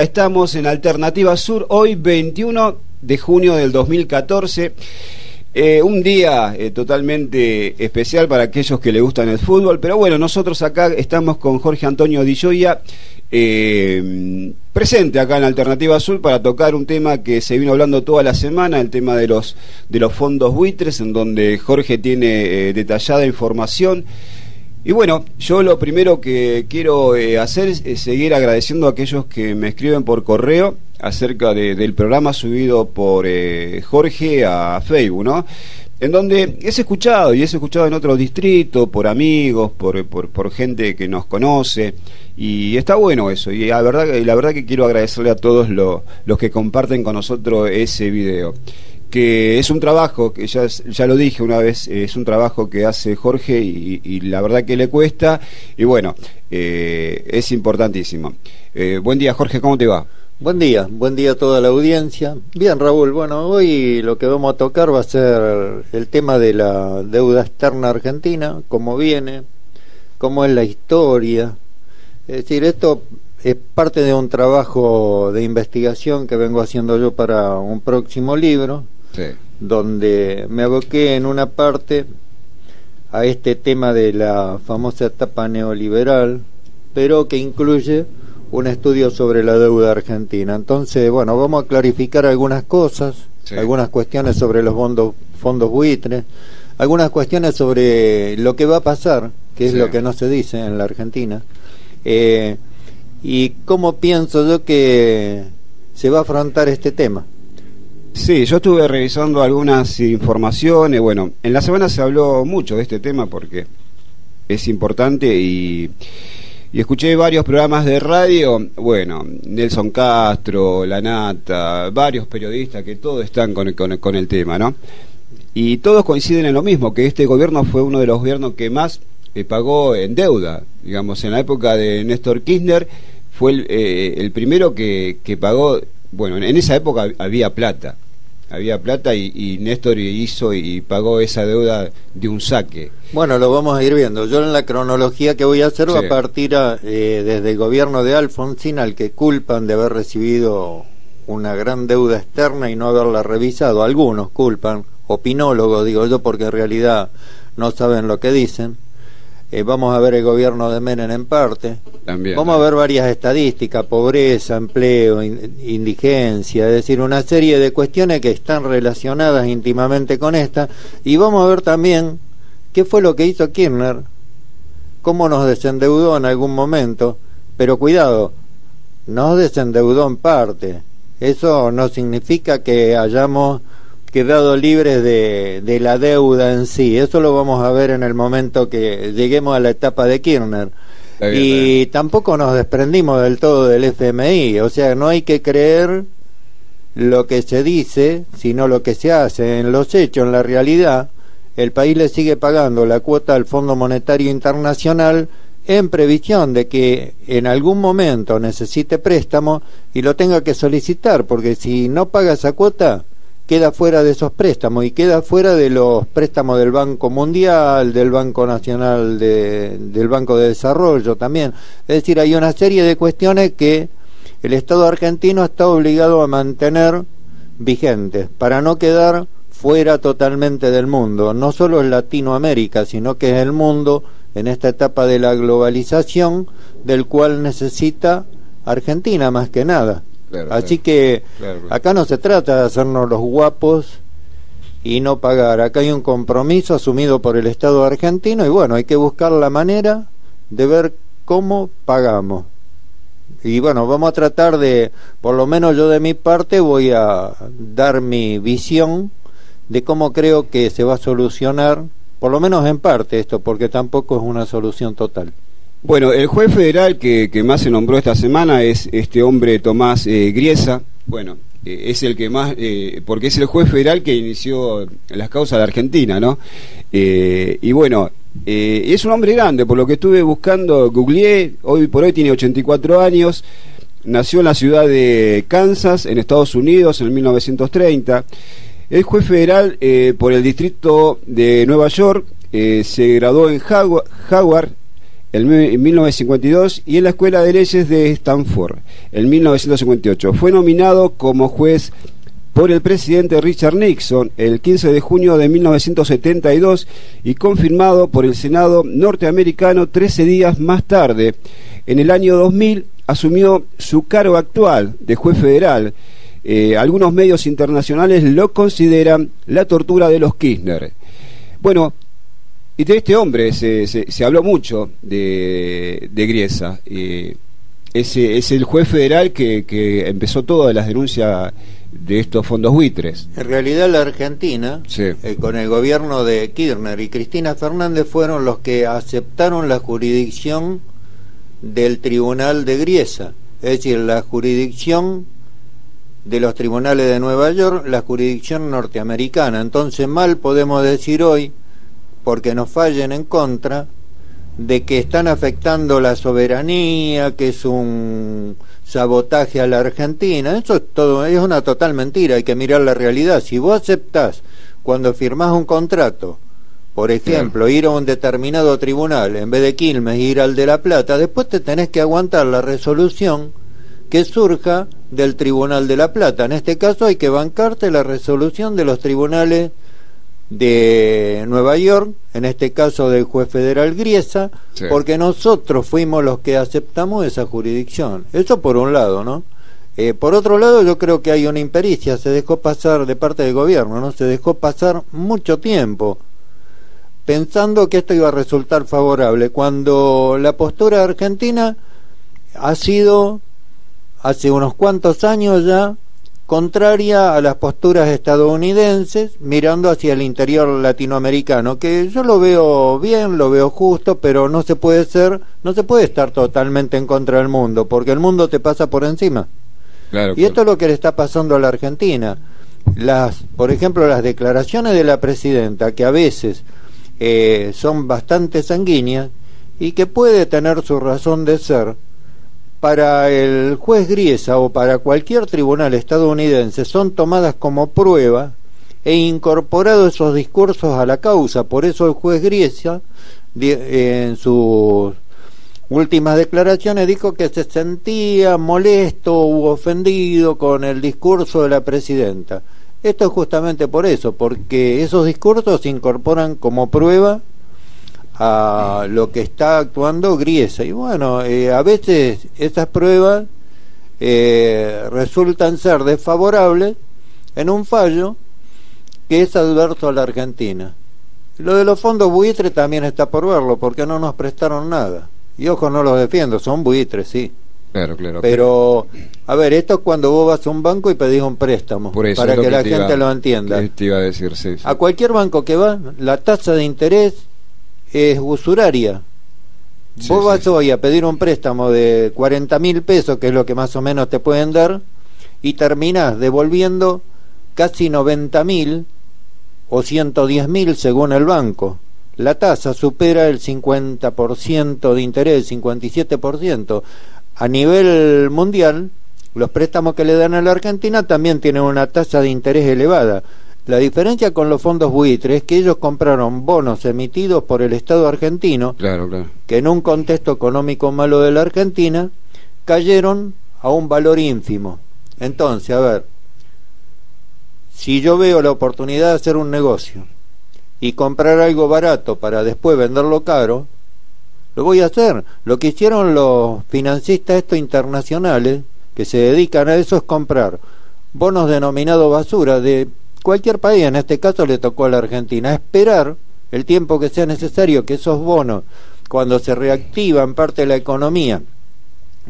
Estamos en Alternativa Sur, hoy 21 de junio del 2014. Un día totalmente especial para aquellos que le gustan el fútbol, pero bueno, nosotros acá estamos con Jorge Antonio Di Gioia, presente acá en Alternativa Azul para tocar un tema que se vino hablando toda la semana, el tema de los fondos buitres, en donde Jorge tiene detallada información. Y bueno, yo lo primero que quiero hacer es seguir agradeciendo a aquellos que me escriben por correo acerca del programa subido por Jorge a Facebook, ¿no? En donde es escuchado en otros distritos, por amigos, por gente que nos conoce, y está bueno eso, y la verdad que quiero agradecerle a todos los que comparten con nosotros ese video, que es un trabajo que ya lo dije una vez, es un trabajo que hace Jorge y la verdad que le cuesta, y bueno, es importantísimo. Buen día, Jorge, ¿cómo te va? Buen día a toda la audiencia. Bien, Raúl, bueno, hoy lo que vamos a tocar va a ser el tema de la deuda externa argentina, cómo viene, cómo es la historia. Es decir, esto es parte de un trabajo de investigación que vengo haciendo yo para un próximo libro, sí, donde me aboqué en una parte a este tema de la famosa etapa neoliberal, pero que incluye un estudio sobre la deuda argentina. Entonces, bueno, vamos a clarificar algunas cosas, sí, algunas cuestiones sobre los fondos buitres, algunas cuestiones sobre lo que va a pasar, que es, sí, lo que no se dice en la Argentina, y cómo pienso yo que se va a afrontar este tema. Sí, yo estuve revisando algunas informaciones. Bueno, en la semana se habló mucho de este tema porque es importante y escuché varios programas de radio. Bueno, Nelson Castro, La Nata, varios periodistas que todos están con el tema, ¿no? Y todos coinciden en lo mismo, que este gobierno fue uno de los gobiernos que más pagó en deuda. Digamos, en la época de Néstor Kirchner fue el primero que pagó. Bueno, en esa época había plata y Néstor hizo y pagó esa deuda de un saque. Bueno, lo vamos a ir viendo. Yo en la cronología que voy a hacer, sí, va a partir desde el gobierno de Alfonsín, al que culpan de haber recibido una gran deuda externa y no haberla revisado. Algunos culpan, opinólogos digo yo, porque en realidad no saben lo que dicen. Vamos a ver el gobierno de Menem en parte. También, vamos a ver varias estadísticas: pobreza, empleo, indigencia, es decir, una serie de cuestiones que están relacionadas íntimamente con esta. Y vamos a ver también qué fue lo que hizo Kirchner, cómo nos desendeudó en algún momento, pero cuidado, nos desendeudó en parte. Eso no significa que hayamos quedado libres de la deuda en sí. Eso lo vamos a ver en el momento que lleguemos a la etapa de Kirchner. Y tampoco nos desprendimos del todo del FMI, o sea, no hay que creer lo que se dice, sino lo que se hace. En los hechos, en la realidad, el país le sigue pagando la cuota al Fondo Monetario Internacional en previsión de que en algún momento necesite préstamo y lo tenga que solicitar, porque si no paga esa cuota, queda fuera de esos préstamos y queda fuera de los préstamos del Banco Mundial, del Banco Nacional, del Banco de Desarrollo también. Es decir, hay una serie de cuestiones que el Estado argentino está obligado a mantener vigentes para no quedar fuera totalmente del mundo. No solo en Latinoamérica, sino que es el mundo en esta etapa de la globalización, del cual necesita Argentina más que nada. Claro, así que acá no se trata de hacernos los guapos y no pagar. Acá hay un compromiso asumido por el Estado argentino y bueno, hay que buscar la manera de ver cómo pagamos. Y bueno, vamos a tratar de, por lo menos yo de mi parte, voy a dar mi visión de cómo creo que se va a solucionar, por lo menos en parte esto, porque tampoco es una solución total. Bueno, el juez federal que más se nombró esta semana es este hombre Tomás Griesa. Bueno, es el que más, porque es el juez federal que inició las causas de Argentina, ¿no? Y bueno, es un hombre grande, por lo que estuve buscando, googleé, hoy por hoy tiene 84 años, nació en la ciudad de Kansas, en Estados Unidos, en 1930. Es juez federal por el distrito de Nueva York, se graduó en Howard en 1952 y en la Escuela de Leyes de Stanford en 1958. Fue nominado como juez por el presidente Richard Nixon el 15 de junio de 1972 y confirmado por el Senado norteamericano 13 días más tarde. En el año 2000 asumió su cargo actual de juez federal. Algunos medios internacionales lo consideran la tortura de los Kirchner. Bueno, y de este hombre se habló mucho de Griesa. Es el juez federal que empezó todas las denuncias de estos fondos buitres. En realidad la Argentina, sí, con el gobierno de Kirchner y Cristina Fernández, fueron los que aceptaron la jurisdicción del tribunal de Griesa, es decir, la jurisdicción de los tribunales de Nueva York, la jurisdicción norteamericana. Entonces mal podemos decir hoy, porque nos fallen en contra, de que están afectando la soberanía, que es un sabotaje a la Argentina. Eso es todo, es una total mentira. Hay que mirar la realidad. Si vos aceptás, cuando firmás un contrato, por ejemplo, ir a un determinado tribunal en vez de Quilmes, ir al de La Plata, después te tenés que aguantar la resolución que surja del Tribunal de La Plata. En este caso hay que bancarte la resolución de los tribunales de Nueva York, en este caso del juez federal Griesa, sí, porque nosotros fuimos los que aceptamos esa jurisdicción. Eso por un lado, ¿no? Por otro lado, yo creo que hay una impericia, se dejó pasar de parte del gobierno, ¿no? Se dejó pasar mucho tiempo pensando que esto iba a resultar favorable, cuando la postura argentina ha sido, hace unos cuantos años ya, contraria a las posturas estadounidenses, mirando hacia el interior latinoamericano, que yo lo veo bien, lo veo justo, pero no se puede estar totalmente en contra del mundo, porque el mundo te pasa por encima. Claro, y esto es lo que le está pasando a la Argentina. Por ejemplo, las declaraciones de la presidenta, que a veces son bastante sanguíneas y que puede tener su razón de ser, para el juez Griesa o para cualquier tribunal estadounidense son tomadas como prueba e incorporados esos discursos a la causa. Por eso el juez Griesa en sus últimas declaraciones dijo que se sentía molesto u ofendido con el discurso de la presidenta. Esto es justamente por eso, porque esos discursos se incorporan como prueba a lo que está actuando Griesa. Y bueno, a veces esas pruebas resultan ser desfavorables en un fallo que es adverso a la Argentina. Lo de los fondos buitres también está por verlo, porque no nos prestaron nada. Y ojo, no los defiendo, son buitres, sí. Claro, claro. Pero, a ver, esto es cuando vos vas a un banco y pedís un préstamo, para que la gente lo entienda. Te iba a decir, sí, sí. A cualquier banco que va, la tasa de interés es usuraria. Sí, vos vas hoy a pedir un préstamo de 40.000 pesos, que es lo que más o menos te pueden dar, y terminás devolviendo casi 90.000 o 110.000 según el banco. La tasa supera el 50% de interés, 57%. A nivel mundial, los préstamos que le dan a la Argentina también tienen una tasa de interés elevada. La diferencia con los fondos buitres es que ellos compraron bonos emitidos por el Estado argentino, claro, que en un contexto económico malo de la Argentina cayeron a un valor ínfimo. Entonces, a ver, si yo veo la oportunidad de hacer un negocio y comprar algo barato para después venderlo caro, lo voy a hacer. Lo que hicieron los financistas estos internacionales, que se dedican a eso, es comprar bonos denominados basura de cualquier país. En este caso le tocó a la Argentina esperar el tiempo que sea necesario que esos bonos, cuando se reactivan parte de la economía,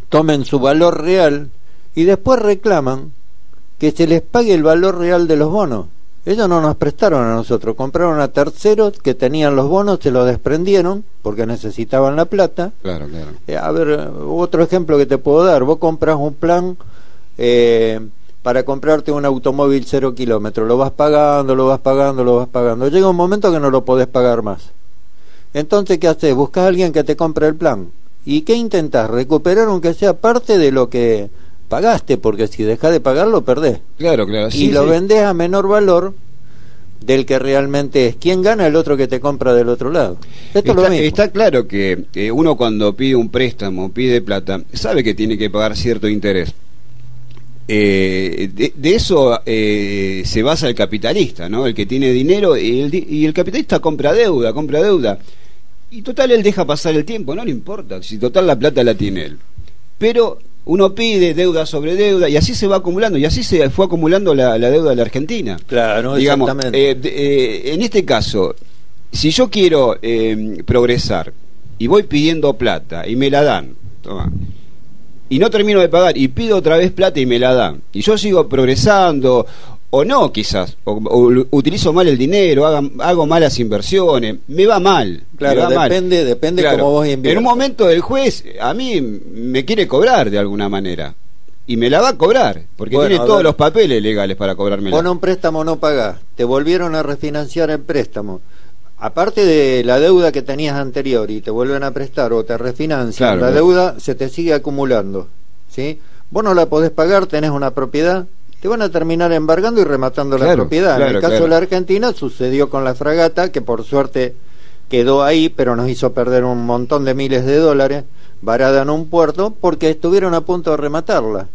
tomen su valor real y después reclaman que se les pague el valor real de los bonos. Ellos no nos prestaron a nosotros, compraron a terceros que tenían los bonos, se los desprendieron porque necesitaban la plata. Claro, claro. A ver, otro ejemplo que te puedo dar: vos compras un plan para comprarte un automóvil 0 kilómetros, lo vas pagando, lo vas pagando, lo vas pagando. Llega un momento que no lo podés pagar más. Entonces, ¿qué haces? Buscás a alguien que te compre el plan. ¿Y qué intentás? Recuperar aunque sea parte de lo que pagaste, porque si dejás de pagarlo, perdés. Claro, claro. Sí, y lo vendés a menor valor del que realmente es. ¿Quién gana? El otro que te compra del otro lado. Esto es lo mismo. Está claro que uno cuando pide un préstamo, pide plata, sabe que tiene que pagar cierto interés. De eso se basa el capitalista, ¿no? El que tiene dinero y el capitalista compra deuda. Y total, él deja pasar el tiempo, no le importa, si total la plata la tiene él. Pero uno pide deuda sobre deuda y así se va acumulando, y así se fue acumulando la deuda de la Argentina. Claro, digamos, exactamente. En este caso, si yo quiero progresar y voy pidiendo plata y me la dan, toma, y no termino de pagar y pido otra vez plata y me la dan, y yo sigo progresando, o no quizás, o utilizo mal el dinero, hago malas inversiones, me va mal. Claro, depende claro, cómo vos inviertas. En un momento el juez a mí me quiere cobrar de alguna manera, y me la va a cobrar, porque tiene todos los papeles legales para cobrármela. Vos un préstamo no pagás, te volvieron a refinanciar el préstamo. Aparte de la deuda que tenías anterior y te vuelven a prestar o te refinancian, claro, la deuda se te sigue acumulando, ¿sí? Vos no la podés pagar, tenés una propiedad, te van a terminar embargando y rematando la propiedad. En el caso de la Argentina sucedió con la fragata, que por suerte quedó ahí, pero nos hizo perder un montón de miles de dólares, varada en un puerto, porque estuvieron a punto de rematarla.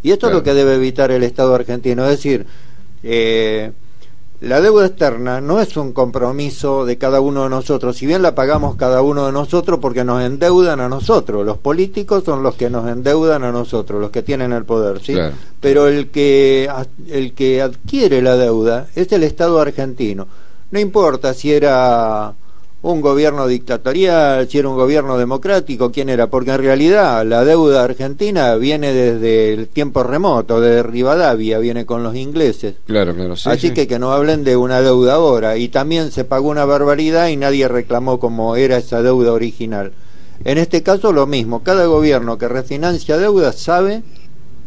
Y esto es lo que debe evitar el Estado argentino, es decir, la deuda externa no es un compromiso de cada uno de nosotros, si bien la pagamos cada uno de nosotros porque nos endeudan a nosotros, los políticos son los que nos endeudan a nosotros, los que tienen el poder, ¿sí? Claro. Pero el que adquiere la deuda es el Estado argentino, no importa si era un gobierno dictatorial, si era un gobierno democrático, quién era, porque en realidad la deuda argentina viene desde el tiempo remoto, de Rivadavia, viene con los ingleses. Claro, sí. Así que no hablen de una deuda ahora, y también se pagó una barbaridad y nadie reclamó como era esa deuda original. En este caso lo mismo, cada gobierno que refinancia deudas sabe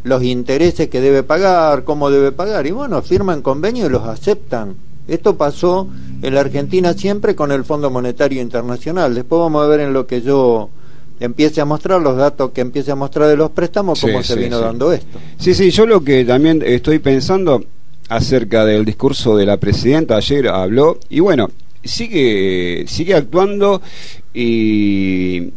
los intereses que debe pagar, cómo debe pagar, y bueno, firman convenios y los aceptan. Esto pasó en la Argentina siempre con el Fondo Monetario Internacional. Después vamos a ver en lo que yo empiece a mostrar, los datos que empiece a mostrar de los préstamos, cómo se vino dando esto. Sí, yo lo que también estoy pensando acerca del discurso de la presidenta, ayer habló, y bueno, sigue actuando y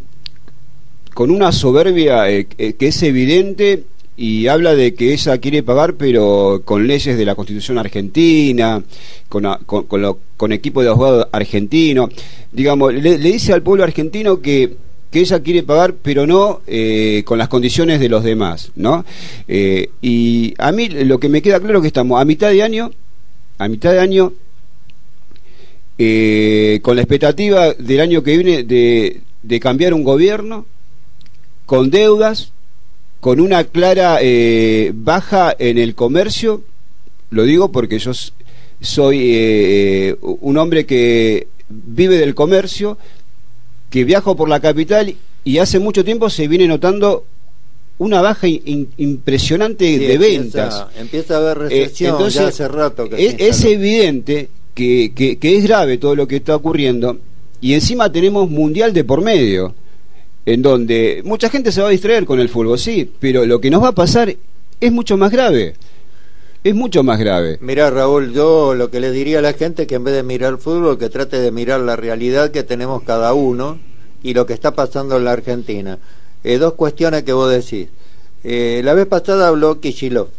con una soberbia que es evidente, y habla de que ella quiere pagar, pero con leyes de la Constitución argentina, con equipo de abogados argentino. Digamos, le dice al pueblo argentino que ella quiere pagar, pero no con las condiciones de los demás, ¿no? Y a mí lo que me queda claro es que estamos a mitad de año, con la expectativa del año que viene de cambiar un gobierno, con deudas, con una clara baja en el comercio. Lo digo porque yo soy un hombre que vive del comercio, que viajo por la capital, y hace mucho tiempo se viene notando una baja impresionante de ventas. Empieza a haber recesión. Entonces, ya hace rato que es evidente que es grave todo lo que está ocurriendo, y encima tenemos mundial de por medio, en donde mucha gente se va a distraer con el fútbol, sí, pero lo que nos va a pasar es mucho más grave. Es mucho más grave. Mirá, Raúl, yo lo que le diría a la gente es que en vez de mirar el fútbol, que trate de mirar la realidad que tenemos cada uno y lo que está pasando en la Argentina. Dos cuestiones que vos decís. La vez pasada habló Kicillof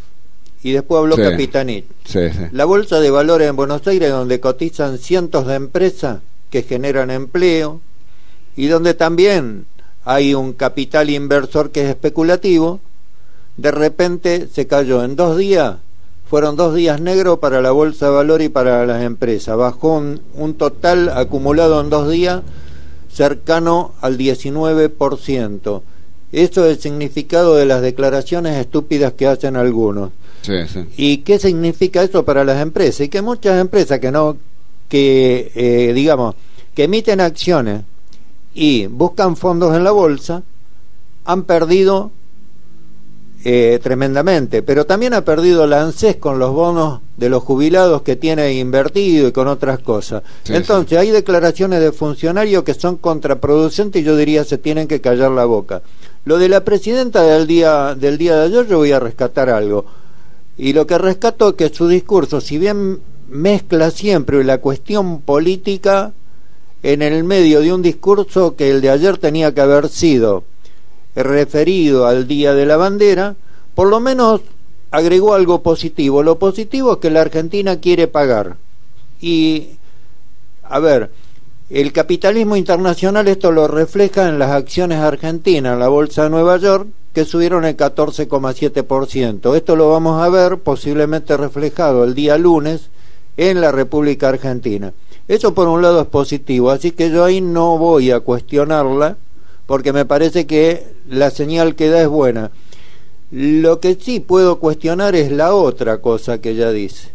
y después habló Capitanich. Sí. La bolsa de valores en Buenos Aires, donde cotizan cientos de empresas que generan empleo y donde también hay un capital inversor que es especulativo, de repente se cayó en 2 días. Fueron 2 días negros para la bolsa de valores y para las empresas. Bajó un total acumulado en 2 días cercano al 19%. Eso es el significado de las declaraciones estúpidas que hacen algunos. Sí. ¿Y qué significa eso para las empresas? Y que muchas empresas que emiten acciones y buscan fondos en la bolsa han perdido tremendamente, pero también ha perdido la ANSES con los bonos de los jubilados que tiene invertido y con otras cosas. Entonces hay declaraciones de funcionarios que son contraproducentes y yo diría se tienen que callar la boca. Lo de la presidenta del día de ayer, yo voy a rescatar algo, y lo que rescato es que su discurso, si bien mezcla siempre la cuestión política en el medio de un discurso que el de ayer tenía que haber sido referido al Día de la Bandera. Por lo menos agregó algo positivo. Lo positivo es que la Argentina quiere pagar. Y, a ver, el capitalismo internacional esto lo refleja en las acciones argentinas, en la Bolsa de Nueva York, que subieron el 14,7%. Esto lo vamos a ver posiblemente reflejado el día lunes en la República Argentina. Eso por un lado es positivo, así que yo ahí no voy a cuestionarla, porque me parece que la señal que da es buena. Lo que sí puedo cuestionar es la otra cosa que ella dice: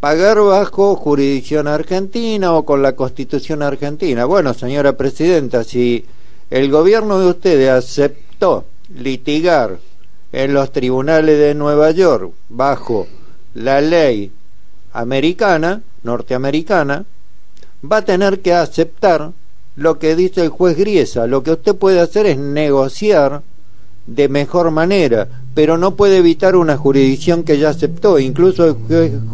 pagar bajo jurisdicción argentina o con la Constitución argentina. Bueno, señora presidenta, si el gobierno de ustedes aceptó litigar en los tribunales de Nueva York bajo la ley americana, norteamericana, va a tener que aceptar lo que dice el juez Griesa. Lo que usted puede hacer es negociar de mejor manera, pero no puede evitar una jurisdicción que ya aceptó. Incluso el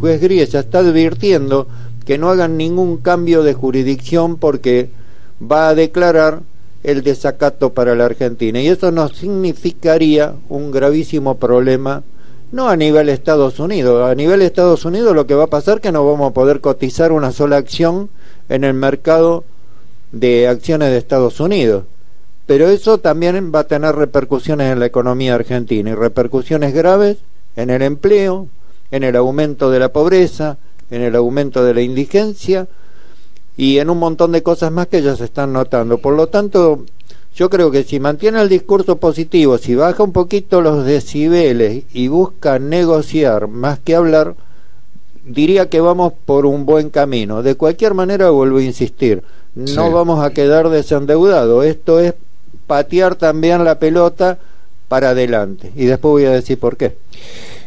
juez Griesa está advirtiendo que no hagan ningún cambio de jurisdicción porque va a declarar el desacato para la Argentina, y eso nos significaría un gravísimo problema, no a nivel Estados Unidos. A nivel Estados Unidos lo que va a pasar es que no vamos a poder cotizar una sola acción en el mercado de acciones de Estados Unidos, pero eso también va a tener repercusiones en la economía argentina, y repercusiones graves en el empleo, en el aumento de la pobreza, en el aumento de la indigencia y en un montón de cosas más que ya se están notando. Por lo tanto, yo creo que si mantiene el discurso positivo, si baja un poquito los decibeles y busca negociar más que hablar, diría que vamos por un buen camino. De cualquier manera, vuelvo a insistir, no vamos a quedar desendeudados. Esto es patear también la pelota para adelante, y después voy a decir por qué.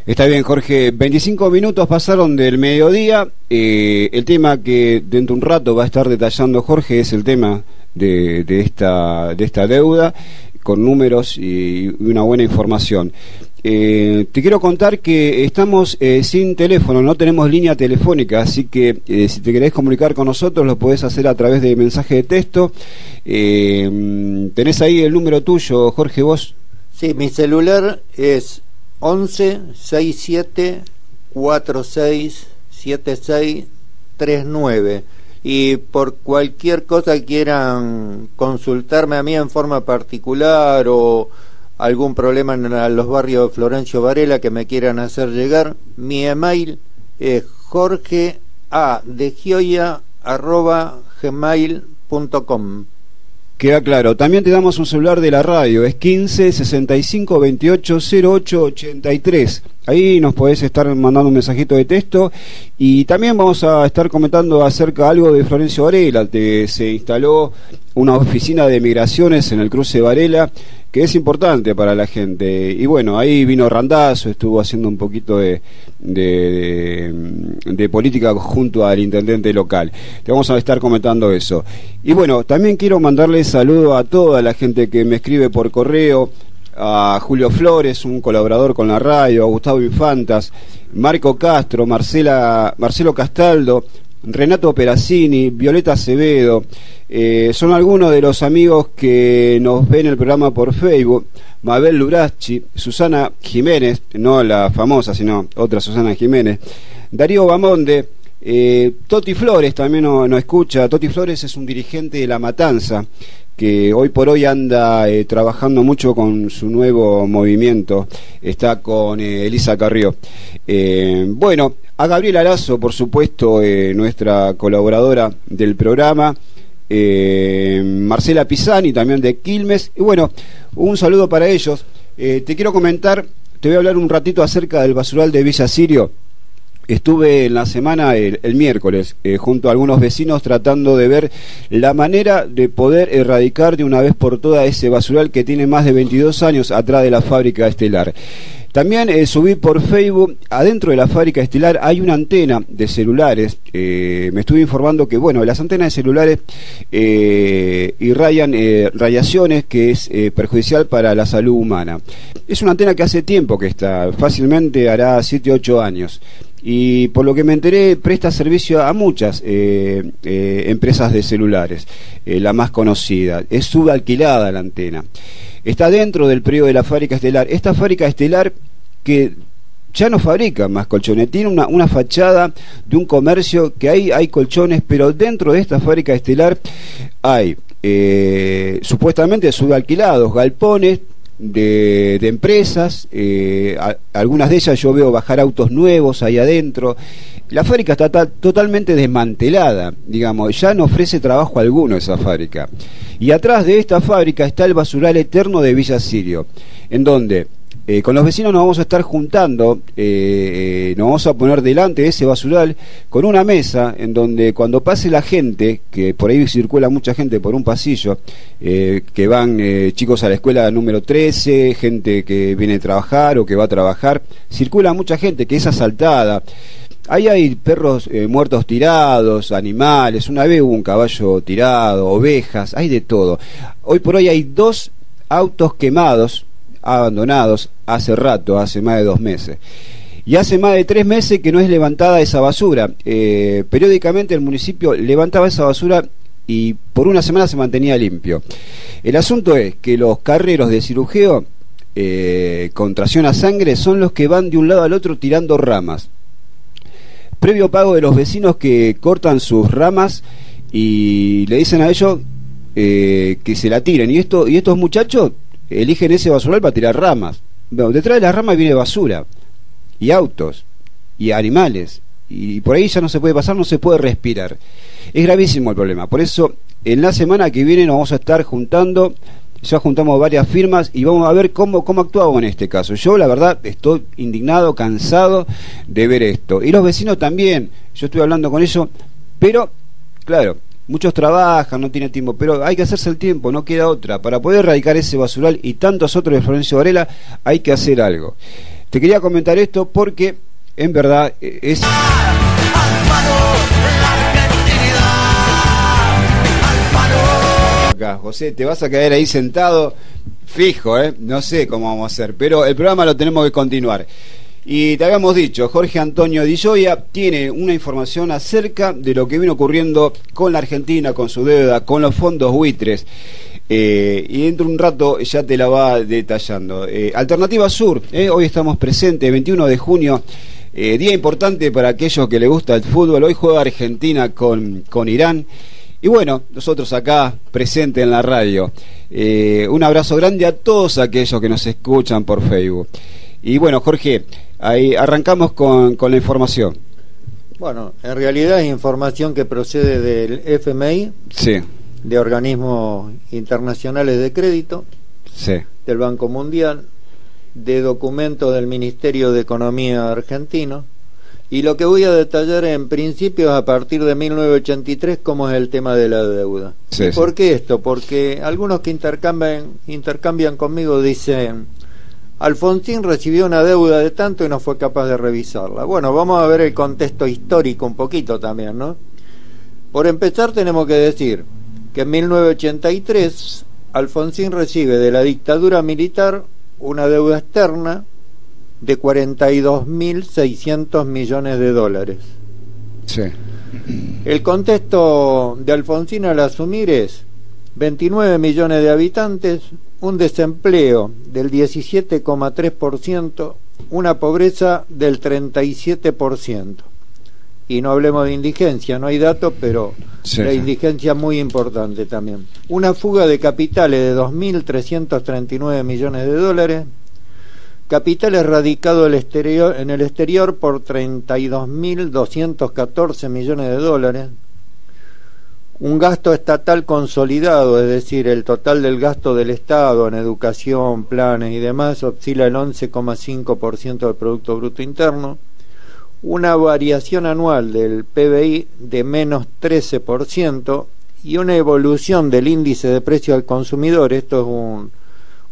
Está bien, Jorge. 25 minutos pasaron del mediodía. El tema que dentro de un rato va a estar detallando Jorge es el tema de esta deuda, con números y una buena información. Te quiero contar que estamos sin teléfono, no tenemos línea telefónica, así que si te querés comunicar con nosotros lo podés hacer a través de mensaje de texto. ¿Tenés ahí el número tuyo, Jorge, vos? Sí, mi celular es 11 67 46 76 39, y por cualquier cosa que quieran consultarme a mí en forma particular o algún problema en los barrios de Florencio Varela que me quieran hacer llegar, mi email es jorgeadegioia@gmail.com. Queda claro. También te damos un celular de la radio, es 15 65 28 08 83. Ahí nos podés estar mandando un mensajito de texto, y también vamos a estar comentando acerca de algo de Florencio Varela. Se instaló una oficina de migraciones en el cruce Varela, que es importante para la gente. Y bueno, ahí vino Randazzo, estuvo haciendo un poquito de política junto al intendente local. Te vamos a estar comentando eso. Y bueno, también quiero mandarle saludo a toda la gente que me escribe por correo: a Julio Flores, un colaborador con la radio, a Gustavo Infantas, Marco Castro, Marcelo Castaldo, Renato Perazzini, Violeta Acevedo. Son algunos de los amigos que nos ven el programa por Facebook: Mabel Lurachi, Susana Jiménez, no la famosa, sino otra Susana Jiménez, Darío Bamonde, Toti Flores también nos escucha. Toti Flores es un dirigente de La Matanza que hoy por hoy anda trabajando mucho con su nuevo movimiento, está con Elisa Carrió. Bueno, a Gabriela Lazo, por supuesto, nuestra colaboradora del programa, Marcela Pisani, también de Quilmes, y bueno, un saludo para ellos. Te quiero comentar, te voy a hablar un ratito acerca del basural de Villa Sirio. Estuve en la semana, el miércoles, junto a algunos vecinos tratando de ver la manera de poder erradicar de una vez por todas ese basural que tiene más de 22 años atrás de la fábrica Estelar. También subí por Facebook, adentro de la fábrica Estelar hay una antena de celulares. Me estuve informando que, bueno, las antenas de celulares irradian radiaciones que es perjudicial para la salud humana. Es una antena que hace tiempo que está, fácilmente hará 7 u 8 años. Y por lo que me enteré, presta servicio a muchas empresas de celulares. La más conocida es subalquilada la antena. Está dentro del predio de la fábrica Estelar. Esta fábrica Estelar que ya no fabrica más colchones, tiene una fachada de un comercio que hay colchones, pero dentro de esta fábrica Estelar hay supuestamente subalquilados, galpones de empresas, algunas de ellas yo veo bajar autos nuevos ahí adentro. La fábrica está totalmente desmantelada, digamos, ya no ofrece trabajo alguno esa fábrica. Y atrás de esta fábrica está el basural eterno de Villa Sirio, en donde con los vecinos nos vamos a estar juntando, nos vamos a poner delante de ese basural con una mesa en donde cuando pase la gente, que por ahí circula mucha gente por un pasillo, que van chicos a la escuela número 13, gente que viene a trabajar o que va a trabajar, circula mucha gente que es asaltada. Ahí hay perros muertos tirados, animales, una vez hubo un caballo tirado, ovejas, hay de todo. Hoy por hoy hay 2 autos quemados, abandonados, hace rato, hace más de 2 meses. Y hace más de 3 meses que no es levantada esa basura. Periódicamente el municipio levantaba esa basura y por una semana se mantenía limpio. El asunto es que los carreros de cirujeo con tracción a sangre son los que van de un lado al otro tirando ramas. Previo pago de los vecinos que cortan sus ramas y le dicen a ellos que se la tiren. Y estos muchachos eligen ese basural para tirar ramas. Bueno, detrás de las ramas viene basura y autos y animales, y por ahí ya no se puede pasar, no se puede respirar. Es gravísimo el problema. Por eso en la semana que viene nos vamos a estar juntando. Ya juntamos varias firmas y vamos a ver cómo actuamos en este caso. Yo la verdad estoy indignado, cansado de ver esto, y los vecinos también. Yo estoy hablando con ellos, pero claro, muchos trabajan, no tienen tiempo, pero hay que hacerse el tiempo, no queda otra. Para poder erradicar ese basural y tantos otros de Florencio Varela hay que hacer algo. Te quería comentar esto porque en verdad es... Acá, José, te vas a quedar ahí sentado fijo, no sé cómo vamos a hacer, pero el programa lo tenemos que continuar. Y te habíamos dicho, Jorge Antonio Di Gioia tiene una información acerca de lo que viene ocurriendo con la Argentina, con su deuda, con los fondos buitres. Y dentro de un rato ya te la va detallando. Alternativa Sur, hoy estamos presentes, 21 de junio, día importante para aquellos que les gusta el fútbol. Hoy juega Argentina con Irán. Y bueno, nosotros acá presentes en la radio. Un abrazo grande a todos aquellos que nos escuchan por Facebook. Y bueno, Jorge, ahí arrancamos con la información. Bueno, en realidad es información que procede del FMI, sí, de organismos internacionales de crédito, sí, del Banco Mundial, de documentos del Ministerio de Economía argentino. Y lo que voy a detallar en principio es a partir de 1983 cómo es el tema de la deuda. Sí, ¿Y por qué esto? Porque algunos que intercambian conmigo dicen: Alfonsín recibió una deuda de tanto y no fue capaz de revisarla. Bueno, vamos a ver el contexto histórico un poquito también, ¿no? Por empezar tenemos que decir que en 1983 Alfonsín recibe de la dictadura militar una deuda externa de 42.600 millones de dólares. Sí. El contexto de Alfonsín al asumir es 29 millones de habitantes, un desempleo del 17,3%, una pobreza del 37%. Y no hablemos de indigencia, no hay datos, pero sí, la indigencia es muy importante también. Una fuga de capitales de 2.339 millones de dólares, capitales radicados en el exterior por 32.214 millones de dólares, un gasto estatal consolidado, es decir, el total del gasto del Estado en educación, planes y demás oscila el 11,5% del Producto Bruto Interno, una variación anual del PBI de menos 13% y una evolución del índice de precio al consumidor, esto es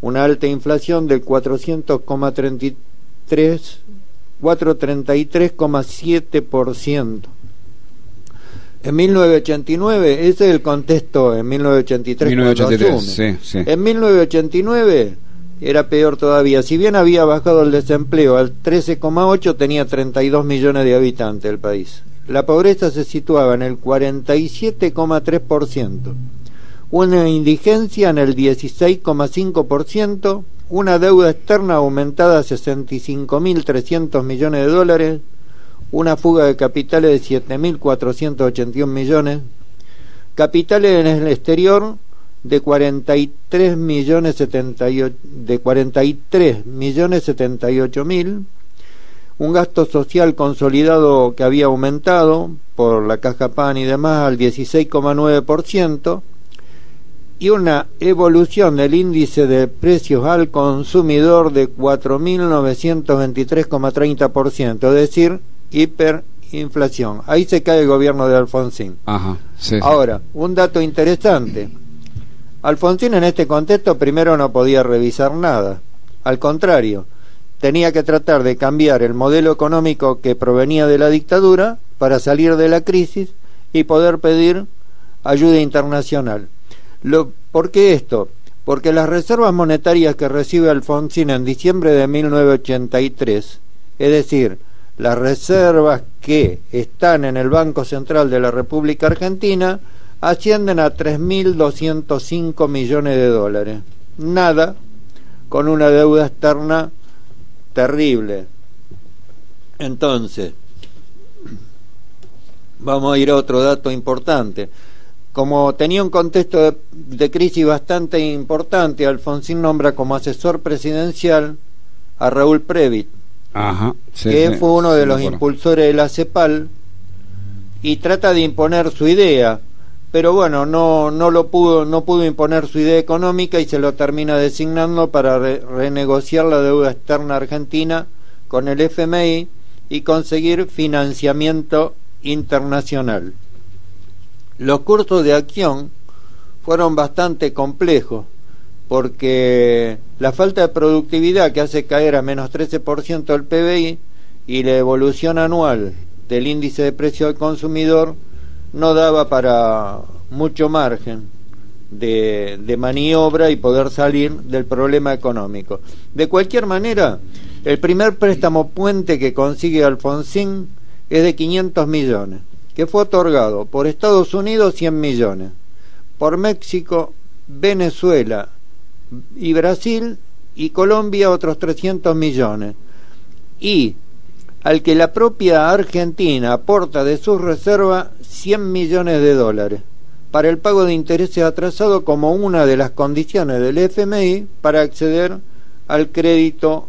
una alta inflación del 400,33% 433,7%. En 1989, ese es el contexto en 1983. 1983, sí. En 1989 era peor todavía. Si bien había bajado el desempleo al 13,8, tenía 32 millones de habitantes el país. La pobreza se situaba en el 47,3%. Una indigencia en el 16,5%. Una deuda externa aumentada a 65.300 millones de dólares. Una fuga de capitales de 7.481 millones, capitales en el exterior de 43.078.000, un gasto social consolidado que había aumentado por la caja PAN y demás al 16,9%, y una evolución del índice de precios al consumidor de 4.923,30%, es decir, hiperinflación. Ahí se cae el gobierno de Alfonsín. Ajá, sí. Ahora, un dato interesante. Alfonsín en este contexto primero no podía revisar nada. Al contrario, tenía que tratar de cambiar el modelo económico que provenía de la dictadura para salir de la crisis y poder pedir ayuda internacional. ¿Por qué esto? Porque las reservas monetarias que recibe Alfonsín en diciembre de 1983, es decir, las reservas que están en el Banco Central de la República Argentina, ascienden a 3.205 millones de dólares. Nada, con una deuda externa terrible. Entonces, vamos a ir a otro dato importante. Como tenía un contexto de crisis bastante importante, Alfonsín nombra como asesor presidencial a Raúl Previt. Ajá, sí, que fue uno de los acuerdo. impulsores de la CEPAL, y trata de imponer su idea, pero bueno, no pudo imponer su idea económica y se lo termina designando para renegociar la deuda externa argentina con el FMI y conseguir financiamiento internacional. Los cursos de acción fueron bastante complejos, porque la falta de productividad, que hace caer a menos 13% el PBI, y la evolución anual del índice de precio al consumidor no daba para mucho margen de maniobra y poder salir del problema económico. De cualquier manera, el primer préstamo puente que consigue Alfonsín es de 500 millones, que fue otorgado por Estados Unidos 100 millones, por México, Venezuela y Brasil y Colombia otros 300 millones, y al que la propia Argentina aporta de sus reservas 100 millones de dólares para el pago de intereses atrasados como una de las condiciones del FMI para acceder al crédito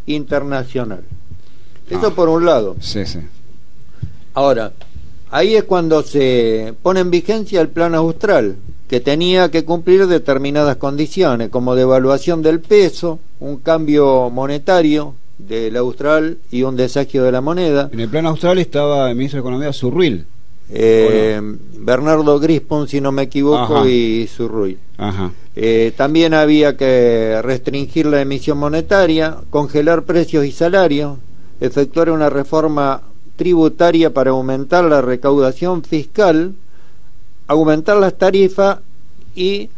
internacional. Eso por un lado. Sí, sí. Ahora, ahí es cuando se pone en vigencia el plan austral, que tenía que cumplir determinadas condiciones, como devaluación del peso, un cambio monetario del austral y un desagio de la moneda. En el plan austral estaba el ministro de Economía Zurruil. Bernardo Grispun, si no me equivoco. Ajá. Y Zurruil. Ajá. También había que restringir la emisión monetaria, congelar precios y salarios, efectuar una reforma tributaria para aumentar la recaudación fiscal, aumentar las tarifas y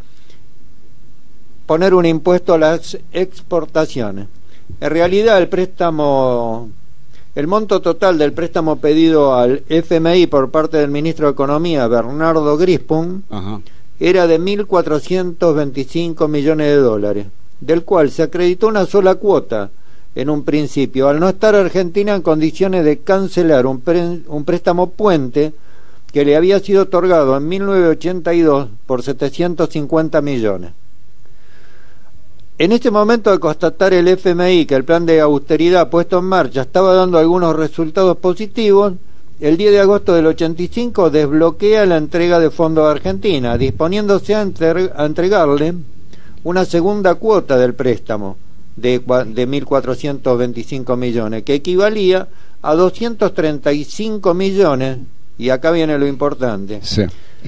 poner un impuesto a las exportaciones. En realidad el monto total del préstamo pedido al FMI por parte del ministro de Economía, Bernardo Grispun, ajá, era de 1.425 millones de dólares, del cual se acreditó una sola cuota en un principio, al no estar Argentina en condiciones de cancelar un préstamo puente que le había sido otorgado en 1982 por 750 millones. En este momento, de constatar el FMI que el plan de austeridad puesto en marcha estaba dando algunos resultados positivos, el 10 de agosto del 85 desbloquea la entrega de fondos a Argentina, disponiéndose a entregarle una segunda cuota del préstamo de 1.425 millones, que equivalía a 235 millones, y acá viene lo importante, sí,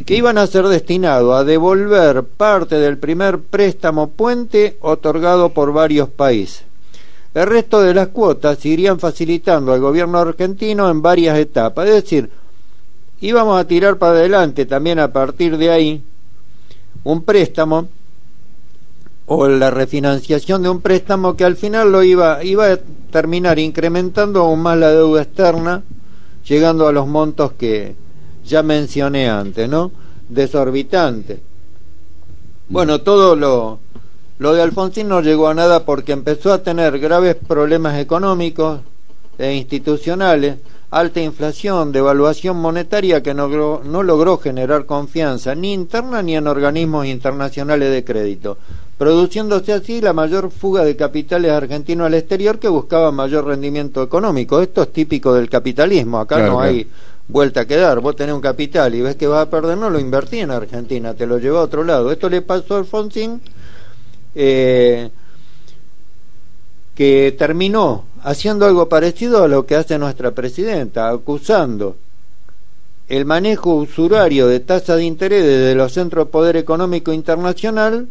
que iban a ser destinados a devolver parte del primer préstamo puente otorgado por varios países. El resto de las cuotas se irían facilitando al gobierno argentino en varias etapas. Es decir, íbamos a tirar para adelante también a partir de ahí un préstamo o la refinanciación de un préstamo que al final iba a terminar incrementando aún más la deuda externa, llegando a los montos que ya mencioné antes, ¿no? Desorbitante. Bueno, todo lo de Alfonsín no llegó a nada porque empezó a tener graves problemas económicos e institucionales, alta inflación, devaluación monetaria que no logró generar confianza ni interna ni en organismos internacionales de crédito, produciéndose así la mayor fuga de capitales argentinos al exterior que buscaban mayor rendimiento económico. Esto es típico del capitalismo, acá claro, no hay vuelta a quedar. Vos tenés un capital y ves que vas a perder, no lo invertí en Argentina, te lo llevó a otro lado. Esto le pasó a Alfonsín, que terminó haciendo algo parecido a lo que hace nuestra presidenta, acusando el manejo usurario de tasas de interés de los centros de poder económico internacional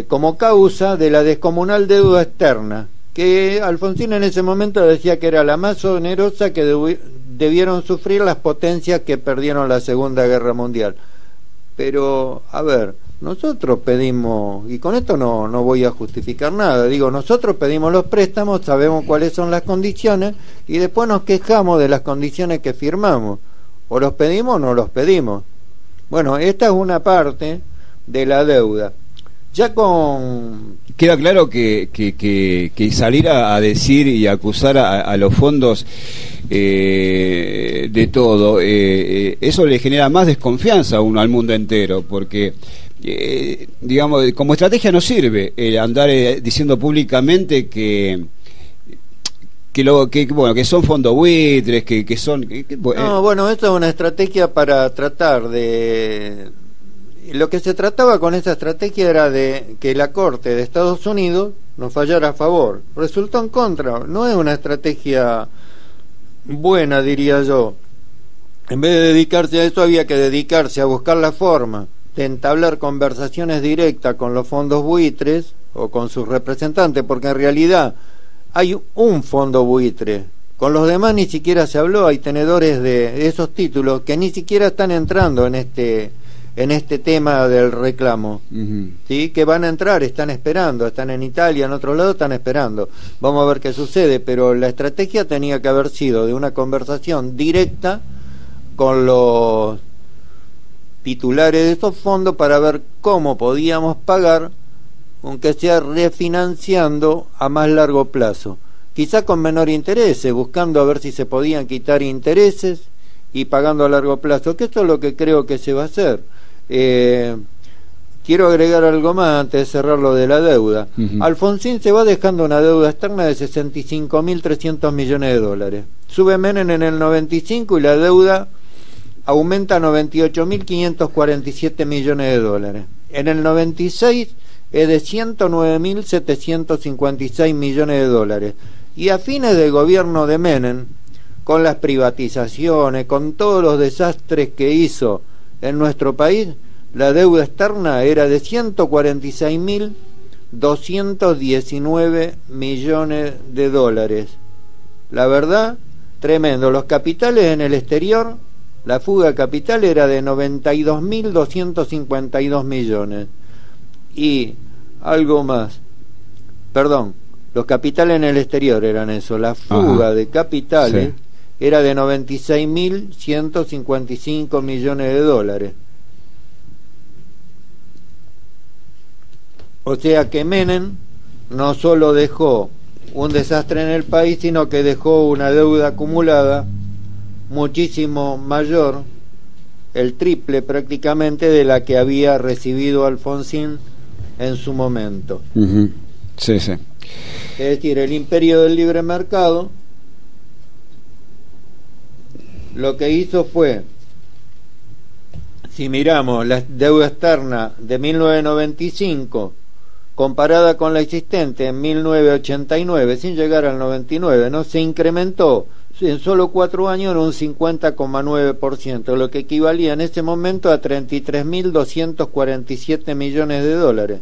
como causa de la descomunal deuda externa, que Alfonsín en ese momento decía que era la más onerosa que debieron sufrir las potencias que perdieron la Segunda Guerra Mundial. Pero, a ver, nosotros pedimos, y con esto no voy a justificar nada, digo, nosotros pedimos los préstamos, sabemos cuáles son las condiciones, y después nos quejamos de las condiciones que firmamos. O los pedimos o no los pedimos. Bueno, esta es una parte de la deuda. Ya con... Queda claro que salir a decir y acusar a los fondos de todo, eso le genera más desconfianza a uno al mundo entero, porque digamos, como estrategia no sirve andar diciendo públicamente que son fondos buitres, que son... No, bueno, esto es una estrategia para tratar de... Lo que se trataba con esa estrategia era de que la Corte de Estados Unidos nos fallara a favor. Resultó en contra. No es una estrategia buena, diría yo. En vez de dedicarse a eso, había que dedicarse a buscar la forma de entablar conversaciones directas con los fondos buitres o con sus representantes, porque en realidad hay un fondo buitre. Con los demás ni siquiera se habló. Hay tenedores de esos títulos que ni siquiera están entrando en este tema del reclamo, ¿sí? Que van a entrar, están esperando, están en Italia, en otro lado están esperando. Vamos a ver qué sucede, pero la estrategia tenía que haber sido de una conversación directa con los titulares de esos fondos para ver cómo podíamos pagar, aunque sea refinanciando a más largo plazo, quizá con menor interés, buscando a ver si se podían quitar intereses y pagando a largo plazo, que esto es lo que creo que se va a hacer. Quiero agregar algo más antes de cerrar lo de la deuda. Alfonsín se va dejando una deuda externa de 65.300 millones de dólares. Sube Menem en el 95 y la deuda aumenta a 98.547 millones de dólares. En el 96 es de 109.756 millones de dólares. Y a fines del gobierno de Menem, con las privatizaciones, con todos los desastres que hizo en nuestro país, la deuda externa era de 146.219 millones de dólares. La verdad, tremendo. Los capitales en el exterior, la fuga de capital era de 92.252 millones. Y algo más, perdón, los capitales en el exterior eran eso, la fuga de capitales, sí, era de 96.155 millones de dólares. O sea que Menem no solo dejó un desastre en el país, sino que dejó una deuda acumulada muchísimo mayor, el triple prácticamente de la que había recibido Alfonsín en su momento. Sí, sí. Es decir, el imperio del libre mercado lo que hizo fue, si miramos la deuda externa de 1995 comparada con la existente en 1989, sin llegar al 99, ¿no? Se incrementó en solo 4 años en un 50,9%, lo que equivalía en ese momento a 33.247 millones de dólares.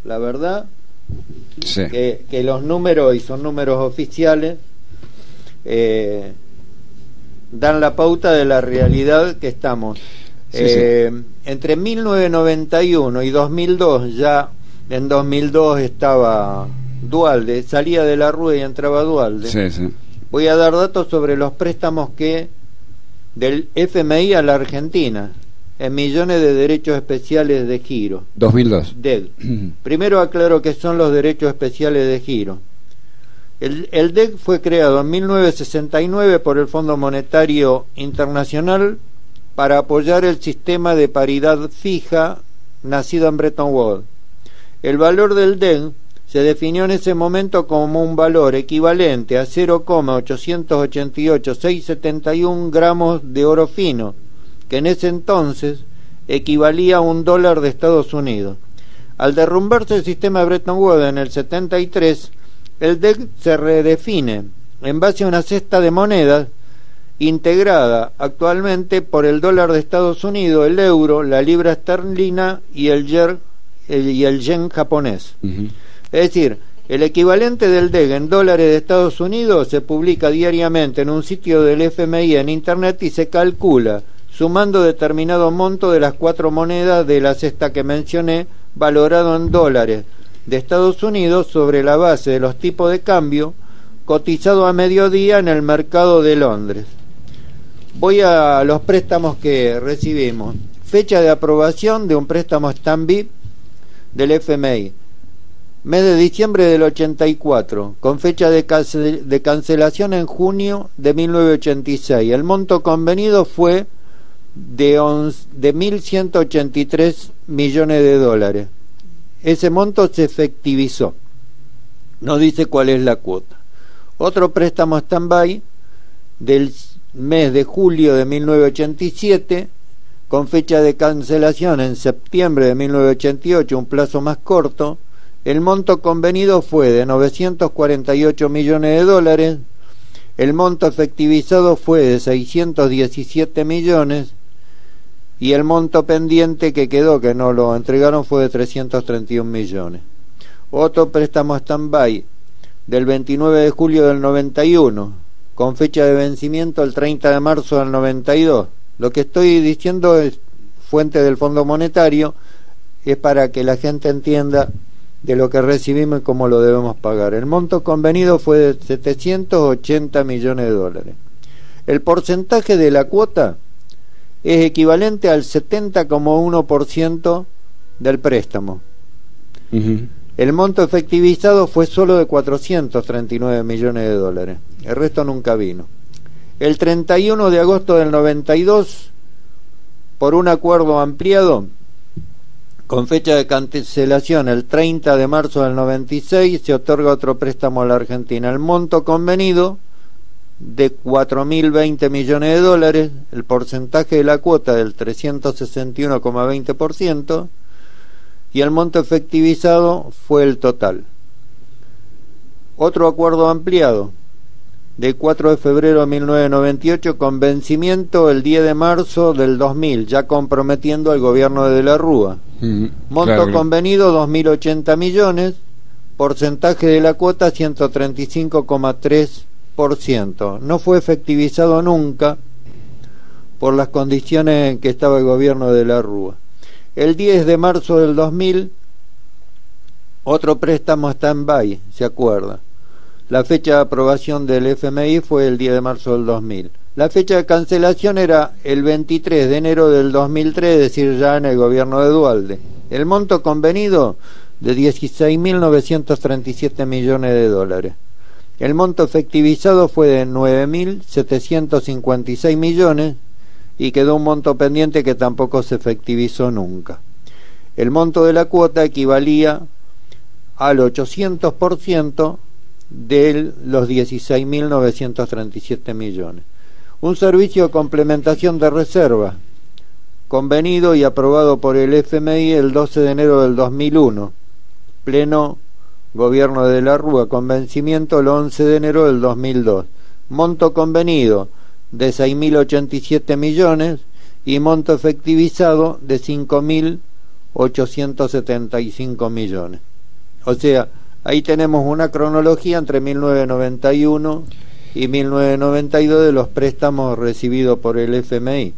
La verdad, Sí. Que los números, y son números oficiales, dan la pauta de la realidad que estamos. Sí, sí. Entre 1991 y 2002, ya en 2002 estaba Duhalde, salía de la Rúa y entraba Duhalde. Sí, sí. Voy a dar datos sobre los préstamos que del FMI a la Argentina en millones de derechos especiales de giro. 2002. DEG. Primero aclaro que son los derechos especiales de giro. El DEG fue creado en 1969 por el Fondo Monetario Internacional para apoyar el sistema de paridad fija nacido en Bretton Woods. El valor del DEG se definió en ese momento como un valor equivalente a 0,888,671 gramos de oro fino, que en ese entonces equivalía a $1 de Estados Unidos. Al derrumbarse el sistema de Bretton Woods en el 73, el DEG se redefine en base a una cesta de monedas integrada actualmente por el dólar de Estados Unidos, el euro, la libra esterlina y el yen japonés. Es decir, el equivalente del DEG en dólares de Estados Unidos se publica diariamente en un sitio del FMI en internet y se calcula sumando determinado monto de las 4 monedas de la cesta que mencioné, valorado en dólares de Estados Unidos sobre la base de los tipos de cambio cotizado a mediodía en el mercado de Londres. Voy a los préstamos que recibimos. Fecha de aprobación de un préstamo Stanby del FMI. Mes de diciembre del 84, con fecha de cancelación en junio de 1986. El monto convenido fue de 1.183 millones de dólares. Ese monto se efectivizó. No dice cuál es la cuota. Otro préstamo stand-by del mes de julio de 1987, con fecha de cancelación en septiembre de 1988, un plazo más corto. El monto convenido fue de 948 millones de dólares. El monto efectivizado fue de 617 millones. Y el monto pendiente que quedó, que no lo entregaron, fue de 331 millones. Otro préstamo stand-by del 29 de julio del 91, con fecha de vencimiento el 30 de marzo del 92. Lo que estoy diciendo es fuente del Fondo Monetario, es para que la gente entienda de lo que recibimos y cómo lo debemos pagar. El monto convenido fue de 780 millones de dólares. El porcentaje de la cuota es equivalente al 70,1% del préstamo. El monto efectivizado fue solo de 439 millones de dólares. El resto nunca vino. El 31 de agosto del 92, por un acuerdo ampliado, con fecha de cancelación el 30 de marzo del 96, se otorga otro préstamo a la Argentina. El monto convenido de 4.020 millones de dólares, el porcentaje de la cuota del 361,20%, y el monto efectivizado fue el total. Otro acuerdo ampliado de 4 de febrero de 1998, con vencimiento el 10 de marzo del 2000, ya comprometiendo al gobierno de la Rúa. Monto convenido 2.080 millones, porcentaje de la cuota 135,3%. No fue efectivizado nunca por las condiciones en que estaba el gobierno de la Rúa. El 10 de marzo del 2000, otro préstamo stand-by, ¿se acuerda? La fecha de aprobación del FMI fue el 10 de marzo del 2000. La fecha de cancelación era el 23 de enero del 2003, es decir, ya en el gobierno de Duhalde. El monto convenido de 16.937 millones de dólares. El monto efectivizado fue de 9.756 millones y quedó un monto pendiente que tampoco se efectivizó nunca. El monto de la cuota equivalía al 800% de los 16.937 millones. Un servicio de complementación de reserva, convenido y aprobado por el FMI el 12 de enero del 2001, pleno gobierno de la Rúa, con vencimiento el 11 de enero del 2002. Monto convenido de 6.087 millones y monto efectivizado de 5.875 millones. O sea, ahí tenemos una cronología entre 1991 y 1992 de los préstamos recibidos por el FMI.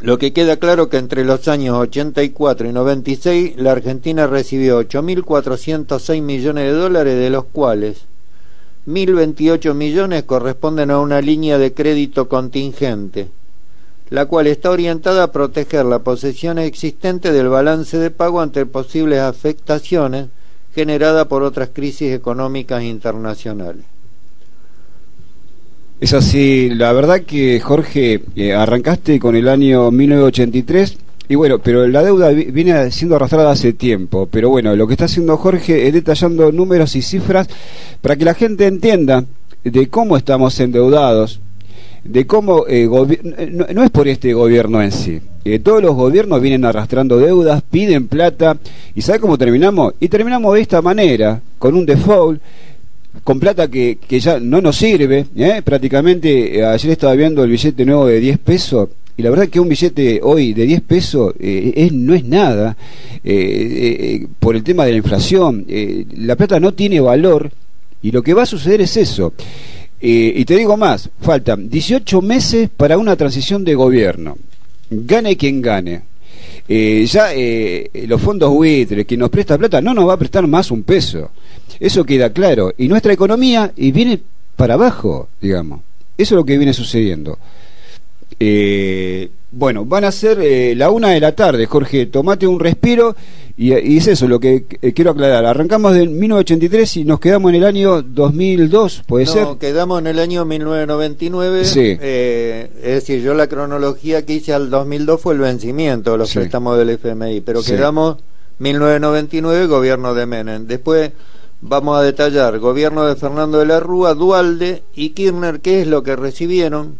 Lo que queda claro que entre los años 84 y 96 la Argentina recibió 8.406 millones de dólares, de los cuales 1.028 millones corresponden a una línea de crédito contingente, la cual está orientada a proteger la posesión existente del balance de pago ante posibles afectaciones generadas por otras crisis económicas internacionales. Es así, la verdad que Jorge, arrancaste con el año 1983 y bueno, pero la deuda viene siendo arrastrada hace tiempo, pero bueno, lo que está haciendo Jorge es detallando números y cifras para que la gente entienda de cómo estamos endeudados, de cómo no es por este gobierno en sí. Todos los gobiernos vienen arrastrando deudas, piden plata, y ¿sabe cómo terminamos? Y terminamos de esta manera, con un default, con plata que ya no nos sirve, prácticamente. Ayer estaba viendo el billete nuevo de 10 pesos, y la verdad que un billete hoy de 10 pesos no es nada, por el tema de la inflación. La plata no tiene valor, y lo que va a suceder es eso. Y te digo más, faltan 18 meses para una transición de gobierno, gane quien gane. Los fondos buitres, quien nos presta plata, no nos va a prestar más un peso, eso queda claro, y nuestra economía viene para abajo, digamos. Eso es lo que viene sucediendo. Bueno, van a ser la 1 de la tarde, Jorge, tomate un respiro, y es eso lo que quiero aclarar. Arrancamos en 1983 y nos quedamos en el año 2002, ¿puede ser? No, quedamos en el año 1999, sí. Es decir, yo la cronología que hice al 2002 fue el vencimiento de los préstamos del FMI, pero quedamos 1999, gobierno de Menem. Después vamos a detallar gobierno de Fernando de la Rúa, Duhalde y Kirchner, qué es lo que recibieron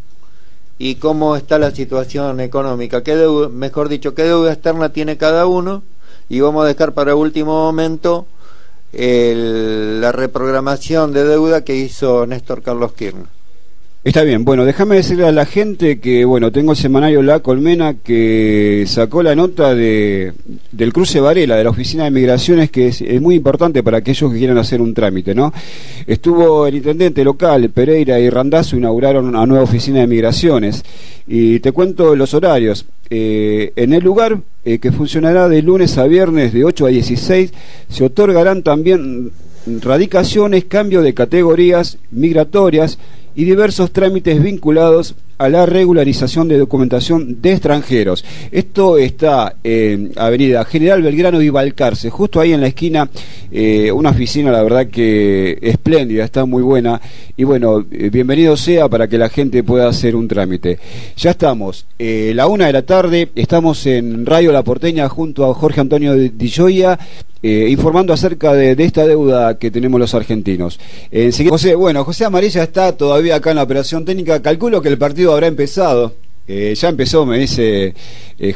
y cómo está la situación económica, qué deuda externa tiene cada uno, y vamos a dejar para último momento la reprogramación de deuda que hizo Néstor Carlos Kirchner. Está bien, bueno, déjame decirle a la gente que, bueno, tengo el semanario La Colmena que sacó la nota del cruce Varela, de la Oficina de Migraciones, que es muy importante para aquellos que quieran hacer un trámite, ¿no? Estuvo el intendente local, Pereira y Randazzo, inauguraron una nueva oficina de migraciones, y te cuento los horarios. En el lugar, que funcionará de lunes a viernes de 8 a 16, se otorgarán también radicaciones, cambio de categorías migratorias y diversos trámites vinculados a la regularización de documentación de extranjeros. Esto está en Avenida General Belgrano y Balcarce, justo ahí en la esquina, una oficina, la verdad que espléndida, está muy buena, y bueno, bienvenido sea para que la gente pueda hacer un trámite. Ya estamos, la 1 de la tarde, estamos en Radio La Porteña junto a Jorge Antonio Di Gioia, informando acerca de esta deuda que tenemos los argentinos. José Amarilla está todavía acá en la operación técnica. Calculo que el partido habrá empezado. Ya empezó, me dice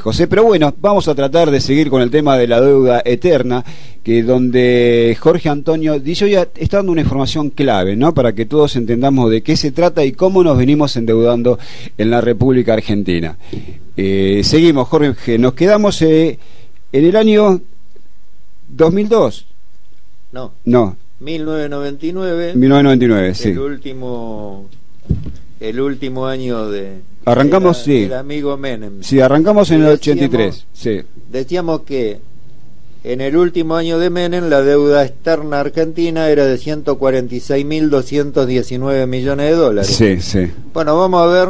José, pero bueno, vamos a tratar de seguir con el tema de la deuda eterna, que donde Jorge Antonio Di Gioia está dando una información clave, ¿no? Para que todos entendamos de qué se trata y cómo nos venimos endeudando en la República Argentina. Seguimos, Jorge, nos quedamos en el año 2002. No. 1999, sí. El último año arrancamos, del amigo Menem. Sí, arrancamos en el 83. Sí. Decíamos que en el último año de Menem la deuda externa argentina era de 146.219 millones de dólares. Sí, sí. Bueno, vamos a ver.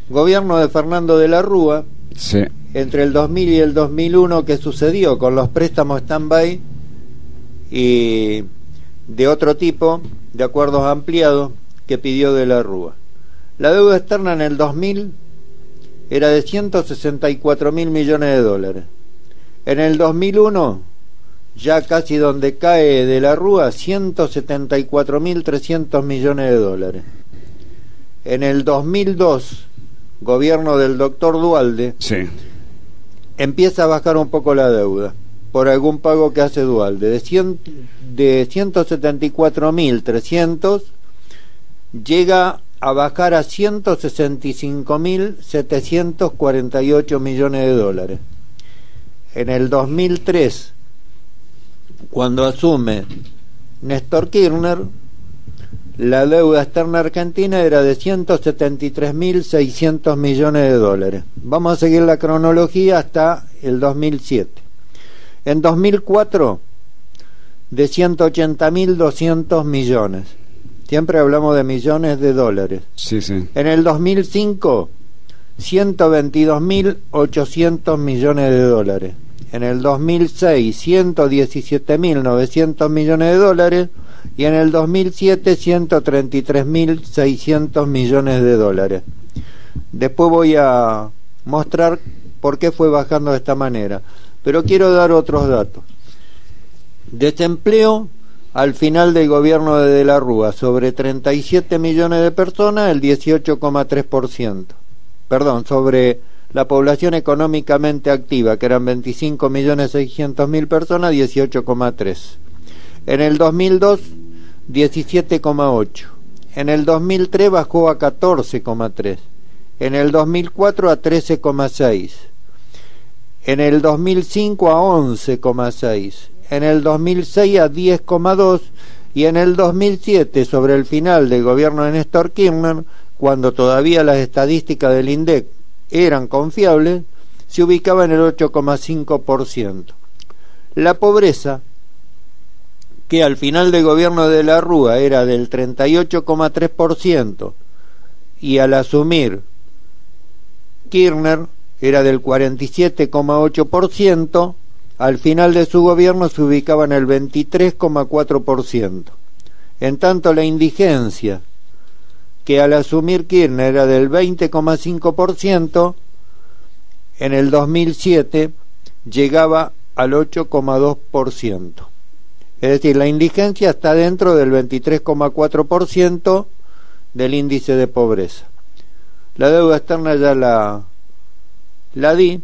Gobierno de Fernando de la Rúa. Sí. Entre el 2000 y el 2001, ¿qué sucedió? Con los préstamos stand-by y de otro tipo, de acuerdos ampliados, que pidió de la Rúa. La deuda externa en el 2000 era de 164.000 millones de dólares. En el 2001, ya casi donde cae de la Rúa, 174.300 millones de dólares. En el 2002, gobierno del doctor Duhalde, sí, empieza a bajar un poco la deuda por algún pago que hace Duhalde. De 174.300 llega a bajar a 165.748 millones de dólares. en el 2003, cuando asume Néstor Kirchner, la deuda externa argentina era de 173.600 millones de dólares. Vamos a seguir la cronología hasta el 2007. En 2004, de 180.200 millones. Siempre hablamos de millones de dólares. Sí, sí. En el 2005, 122.800 millones de dólares. En el 2006, 117.900 millones de dólares. Y en el 2007, 133.600 millones de dólares. Después voy a mostrar por qué fue bajando de esta manera. Pero quiero dar otros datos. Desempleo al final del gobierno de la Rúa, sobre 37 millones de personas, el 18,3%. Perdón, sobre la población económicamente activa, que eran 25.600.000 personas, 18,3%. En el 2002, 17,8%. En el 2003 bajó a 14,3%. En el 2004 a 13,6%. En el 2005 a 11,6%. En el 2006 a 10,2%. Y en el 2007, sobre el final del gobierno de Néstor Kirchner, cuando todavía las estadísticas del INDEC eran confiables, se ubicaba en el 8,5%. La pobreza, que al final del gobierno de la Rúa era del 38,3%, y al asumir Kirchner era del 47,8%, al final de su gobierno se ubicaba en el 23,4%. En tanto, la indigencia, que al asumir Kirchner era del 20,5%, en el 2007 llegaba al 8,2%. Es decir, la indigencia está dentro del 23,4% del índice de pobreza. La deuda externa ya la di,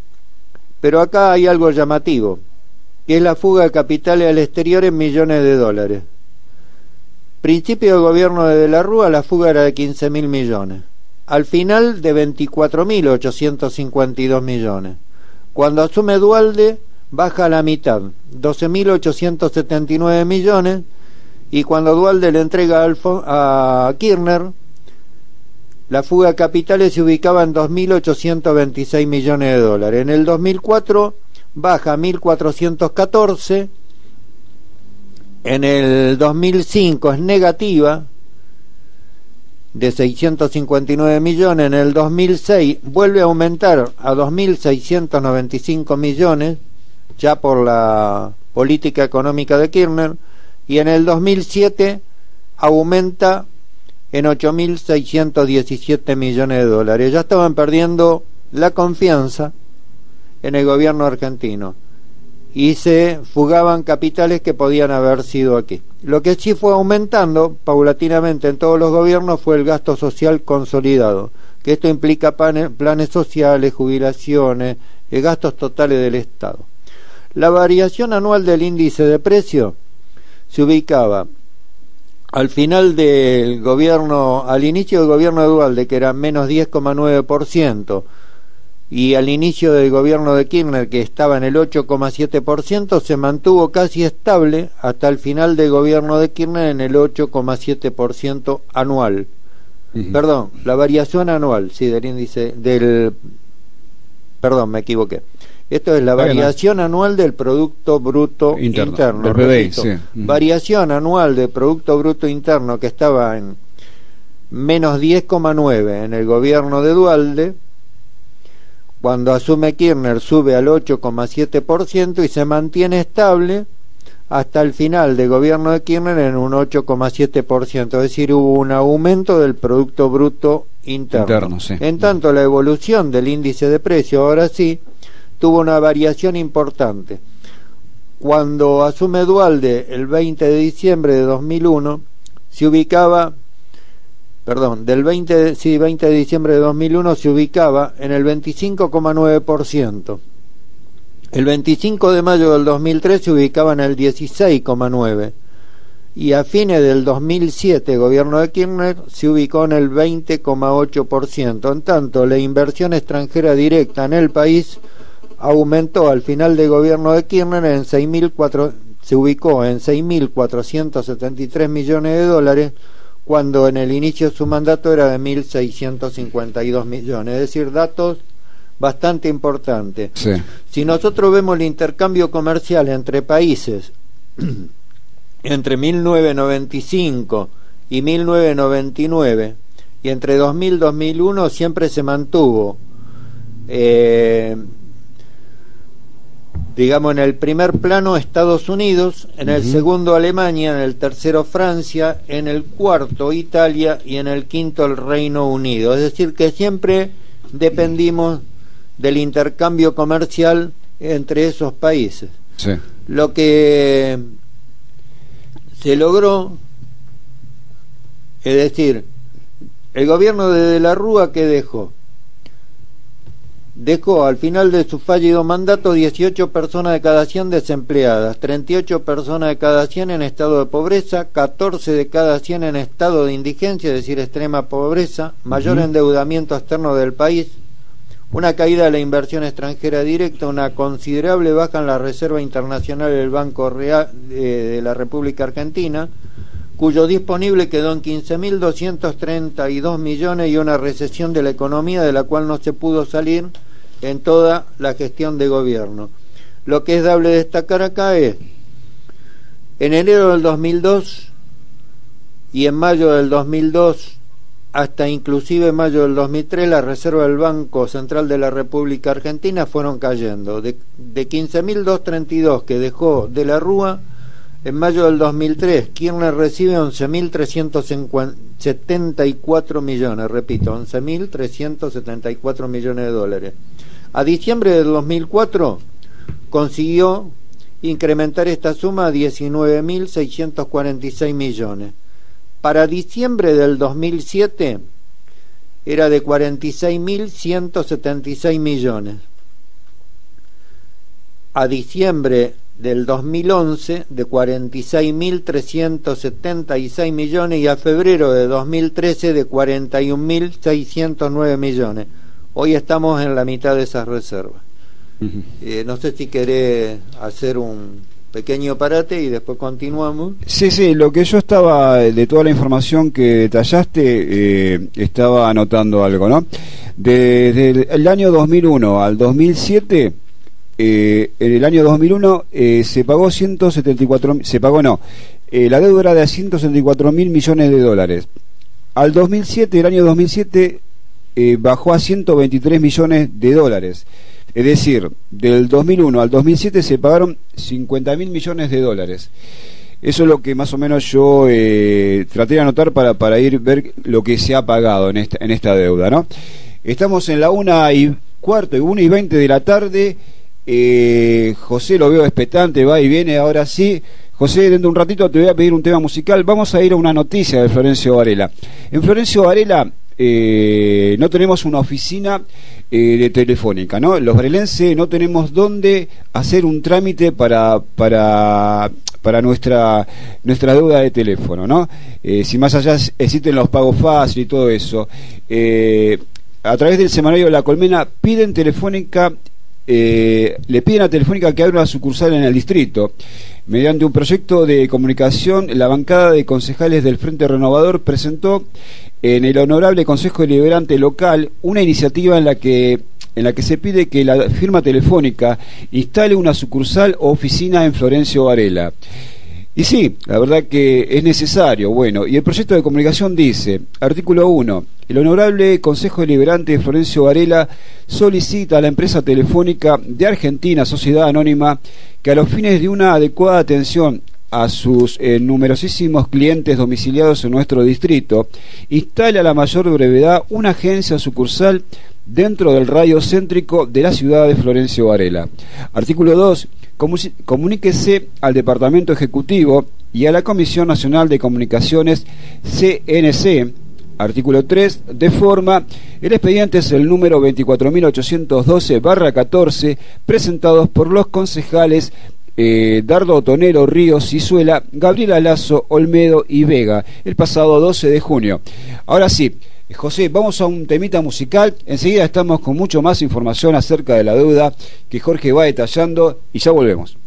pero acá hay algo llamativo, que es la fuga de capitales al exterior en millones de dólares. Principio del gobierno de la Rúa, la fuga era de 15.000 millones. Al final, de 24.852 millones. Cuando asume Duhalde, baja a la mitad, 12.879 millones, y cuando Duhalde le entrega a Kirchner, la fuga de capitales se ubicaba en 2.826 millones de dólares. En el 2004 baja a 1.414, en el 2005 es negativa, de 659 millones, en el 2006 vuelve a aumentar a 2.695 millones, ya por la política económica de Kirchner, y en el 2007 aumenta en 8.617 millones de dólares. Ya estaban perdiendo la confianza en el gobierno argentino y se fugaban capitales que podían haber sido aquí. Lo que sí fue aumentando paulatinamente en todos los gobiernos fue el gasto social consolidado, que esto implica planes sociales, jubilaciones, gastos totales del Estado. La variación anual del índice de precio se ubicaba al final del gobierno, al inicio del gobierno de Duhalde, que era menos 10,9%, y al inicio del gobierno de Kirchner, que estaba en el 8,7%, se mantuvo casi estable hasta el final del gobierno de Kirchner en el 8,7% anual. Perdón, la variación anual, sí, del índice perdón, me equivoqué. Esto es la variación anual del Producto Bruto Interno. Del PBI, sí. Variación anual del Producto Bruto Interno, que estaba en menos 10,9 en el gobierno de Duhalde. Cuando asume Kirchner sube al 8,7% y se mantiene estable hasta el final del gobierno de Kirchner en un 8,7%. Es decir, hubo un aumento del Producto Bruto Interno. Sí. En tanto, la evolución del índice de precio, ahora sí, tuvo una variación importante. Cuando asume Duhalde el 20 de diciembre de 2001, se ubicaba, del 20 de diciembre de 2001 se ubicaba en el 25,9%. El 25 de mayo del 2003 se ubicaba en el 16,9%. Y a fines del 2007, el gobierno de Kirchner se ubicó en el 20,8%. En tanto, la inversión extranjera directa en el país aumentó al final del gobierno de Kirchner se ubicó en 6.473 millones de dólares, cuando en el inicio de su mandato era de 1.652 millones, es decir, datos bastante importantes. Sí. Si nosotros vemos el intercambio comercial entre países entre 1995 y 1999, y entre 2000 y 2001 siempre se mantuvo, digamos, en el primer plano Estados Unidos, en el segundo Alemania, en el tercero Francia, en el cuarto Italia y en el quinto el Reino Unido. Es decir, que siempre dependimos del intercambio comercial entre esos países. Sí. Lo que se logró, es decir, el gobierno de la Rúa, ¿qué dejó? Dejó al final de su fallido mandato 18 personas de cada 100 desempleadas, 38 personas de cada 100 en estado de pobreza, 14 de cada 100 en estado de indigencia, es decir, extrema pobreza, mayor endeudamiento externo del país, una caída de la inversión extranjera directa, una considerable baja en la reserva internacional del Banco Real de la República Argentina, cuyo disponible quedó en 15.232 millones, y una recesión de la economía de la cual no se pudo salir en toda la gestión de gobierno. Lo que es dable destacar acá es, en enero del 2002 y en mayo del 2002 hasta inclusive mayo del 2003, la reserva del Banco Central de la República Argentina fueron cayendo. De 15.232 que dejó de la Rúa, en mayo del 2003, Kirchner recibe 11.374 millones, repito, 11.374 millones de dólares. A diciembre del 2004 consiguió incrementar esta suma a 19.646 millones. Para diciembre del 2007 era de 46.176 millones. A diciembre del 2011 de 46.376 millones, y a febrero de 2013 de 41.609 millones. Hoy estamos en la mitad de esas reservas. No sé si querés hacer un pequeño parate y después continuamos. Sí, lo que yo estaba, de toda la información que detallaste, estaba anotando algo, ¿no? Desde el año 2001 al 2007, en el año 2001 se pagó la deuda era de 174.000 millones de dólares. Al 2007, el año 2007, bajó a 123 millones de dólares. Es decir, del 2001 al 2007 se pagaron 50.000 millones de dólares. Eso es lo que más o menos yo traté de anotar para ir ver lo que se ha pagado en esta deuda, ¿no? Estamos en la 1:15, 1:20 de la tarde. José lo veo expectante, va y viene, ahora sí. José, dentro de un ratito te voy a pedir un tema musical. Vamos a ir a una noticia de Florencio Varela. En Florencio Varela no tenemos una oficina de telefónica, ¿no? Los varelenses no tenemos dónde hacer un trámite para nuestra deuda de teléfono, ¿no? Si más allá existen los pagos fáciles y todo eso, a través del semanario La Colmena le piden a Telefónica que abra una sucursal en el distrito. Mediante un proyecto de comunicación, la bancada de concejales del Frente Renovador presentó en el Honorable Consejo Deliberante Local una iniciativa en la que se pide que la firma Telefónica instale una sucursal o oficina en Florencio Varela. Y sí, la verdad que es necesario. Bueno, y el proyecto de comunicación dice, artículo 1, el Honorable Consejo Deliberante de Florencio Varela solicita a la empresa Telefónica de Argentina, Sociedad Anónima, que a los fines de una adecuada atención a sus numerosísimos clientes domiciliados en nuestro distrito, instale a la mayor brevedad una agencia sucursal dentro del radio céntrico de la ciudad de Florencio Varela. Artículo 2. Comuníquese al Departamento Ejecutivo y a la Comisión Nacional de Comunicaciones, CNC. Artículo 3. De forma, el expediente es el número 24.812/14, presentados por los concejales Dardo Otonero, Ríos, Cizuela, Gabriela Lazo, Olmedo y Vega, el pasado 12 de junio. Ahora sí, José, vamos a un temita musical. Enseguida estamos con mucho más información acerca de la deuda que Jorge va detallando y ya volvemos.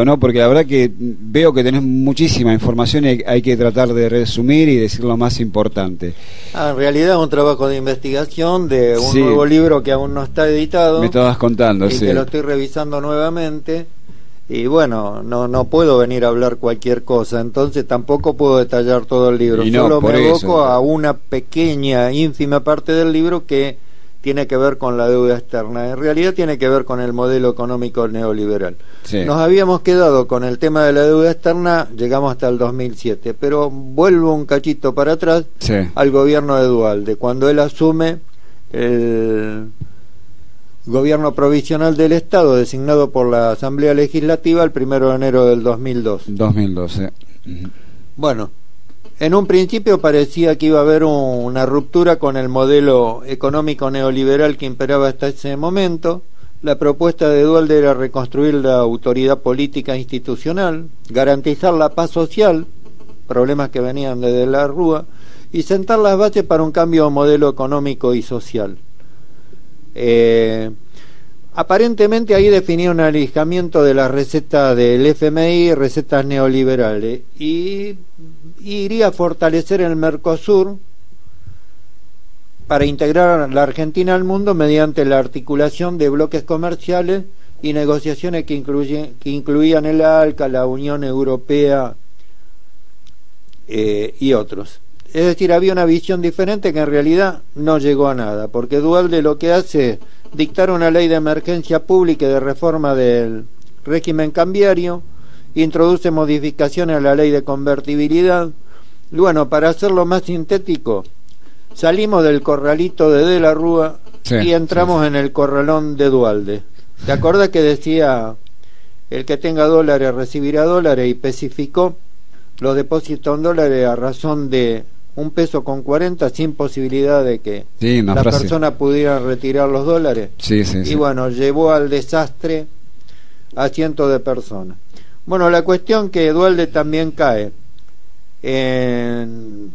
¿No? Porque la verdad que veo que tenés muchísima información y hay que tratar de resumir y decir lo más importante. En realidad es un trabajo de investigación de un nuevo libro que aún no está editado. Me estabas contando, y que lo estoy revisando nuevamente. Y bueno, no puedo venir a hablar cualquier cosa, entonces tampoco puedo detallar todo el libro. Solo me aboco a una pequeña, ínfima parte del libro que tiene que ver con la deuda externa. En realidad tiene que ver con el modelo económico neoliberal. Sí. Nos habíamos quedado con el tema de la deuda externa, llegamos hasta el 2007, pero vuelvo un cachito para atrás al gobierno de Duhalde, cuando él asume el gobierno provisional del Estado, designado por la Asamblea Legislativa el 1 de enero del 2002. 2012. Bueno, en un principio parecía que iba a haber una ruptura con el modelo económico neoliberal que imperaba hasta ese momento. La propuesta de Duhalde era reconstruir la autoridad política institucional, garantizar la paz social, problemas que venían desde la Rúa, y sentar las bases para un cambio de modelo económico y social. Aparentemente ahí definía un alejamiento de las recetas del FMI, recetas neoliberales, y iría a fortalecer el Mercosur para integrar a la Argentina al mundo mediante la articulación de bloques comerciales y negociaciones que incluían el ALCA, la Unión Europea y otros. Es decir, había una visión diferente que en realidad no llegó a nada, porque Duhalde lo que hace es dictar una ley de emergencia pública y de reforma del régimen cambiario, introduce modificaciones a la ley de convertibilidad. Y bueno, para hacerlo más sintético, salimos del corralito de la Rúa y entramos en el corralón de Duhalde. ¿Te acuerdas que decía el que tenga dólares recibirá dólares, y especificó los depósitos en dólares a razón de $1.40 sin posibilidad de que las personas pudieran retirar los dólares? Y bueno, llevó al desastre a cientos de personas. Bueno, la cuestión que Duhalde también cae en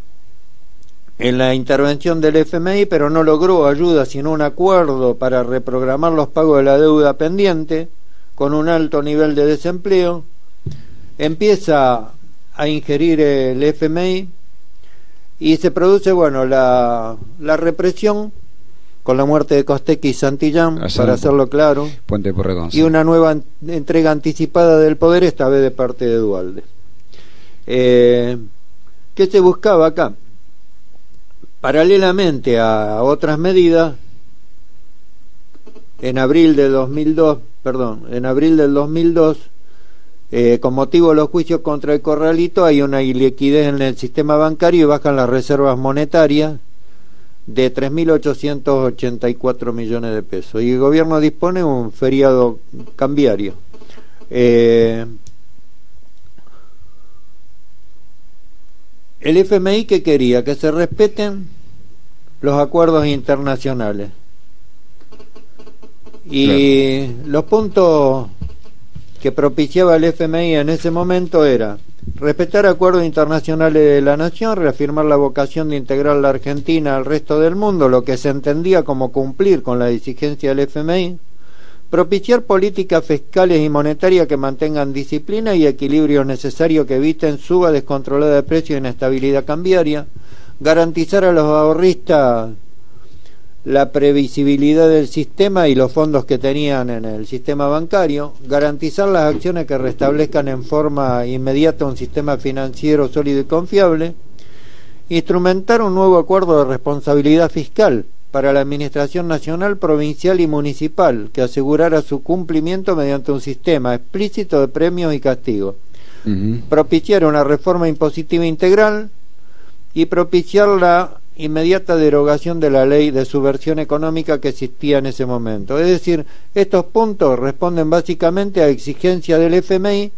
la intervención del FMI, pero no logró ayuda sino un acuerdo para reprogramar los pagos de la deuda pendiente con un alto nivel de desempleo. Empieza a ingerir el FMI y se produce, bueno, la represión con la muerte de Costequi y Santillán, para hacerlo claro, Puente Porredón, y una nueva entrega anticipada del poder, esta vez de parte de Duhalde. ¿Qué se buscaba acá? Paralelamente a otras medidas, en abril del 2002, con motivo de los juicios contra el corralito, hay una iliquidez en el sistema bancario y bajan las reservas monetarias de 3.884 millones de pesos, y el gobierno dispone un feriado cambiario. El FMI, ¿qué quería? Que se respeten los acuerdos internacionales, y los puntos que propiciaba el FMI en ese momento era respetar acuerdos internacionales de la nación, reafirmar la vocación de integrar la Argentina al resto del mundo, lo que se entendía como cumplir con la exigencia del FMI, propiciar políticas fiscales y monetarias que mantengan disciplina y equilibrio necesario que eviten suba descontrolada de precios e inestabilidad cambiaria, garantizar a los ahorristas la previsibilidad del sistema y los fondos que tenían en el sistema bancario, garantizar las acciones que restablezcan en forma inmediata un sistema financiero sólido y confiable, instrumentar un nuevo acuerdo de responsabilidad fiscal para la administración nacional, provincial y municipal que asegurara su cumplimiento mediante un sistema explícito de premios y castigos, propiciar una reforma impositiva integral y propiciar la inmediata derogación de la ley de subversión económica que existía en ese momento. Es decir, estos puntos responden básicamente a exigencia del FMI,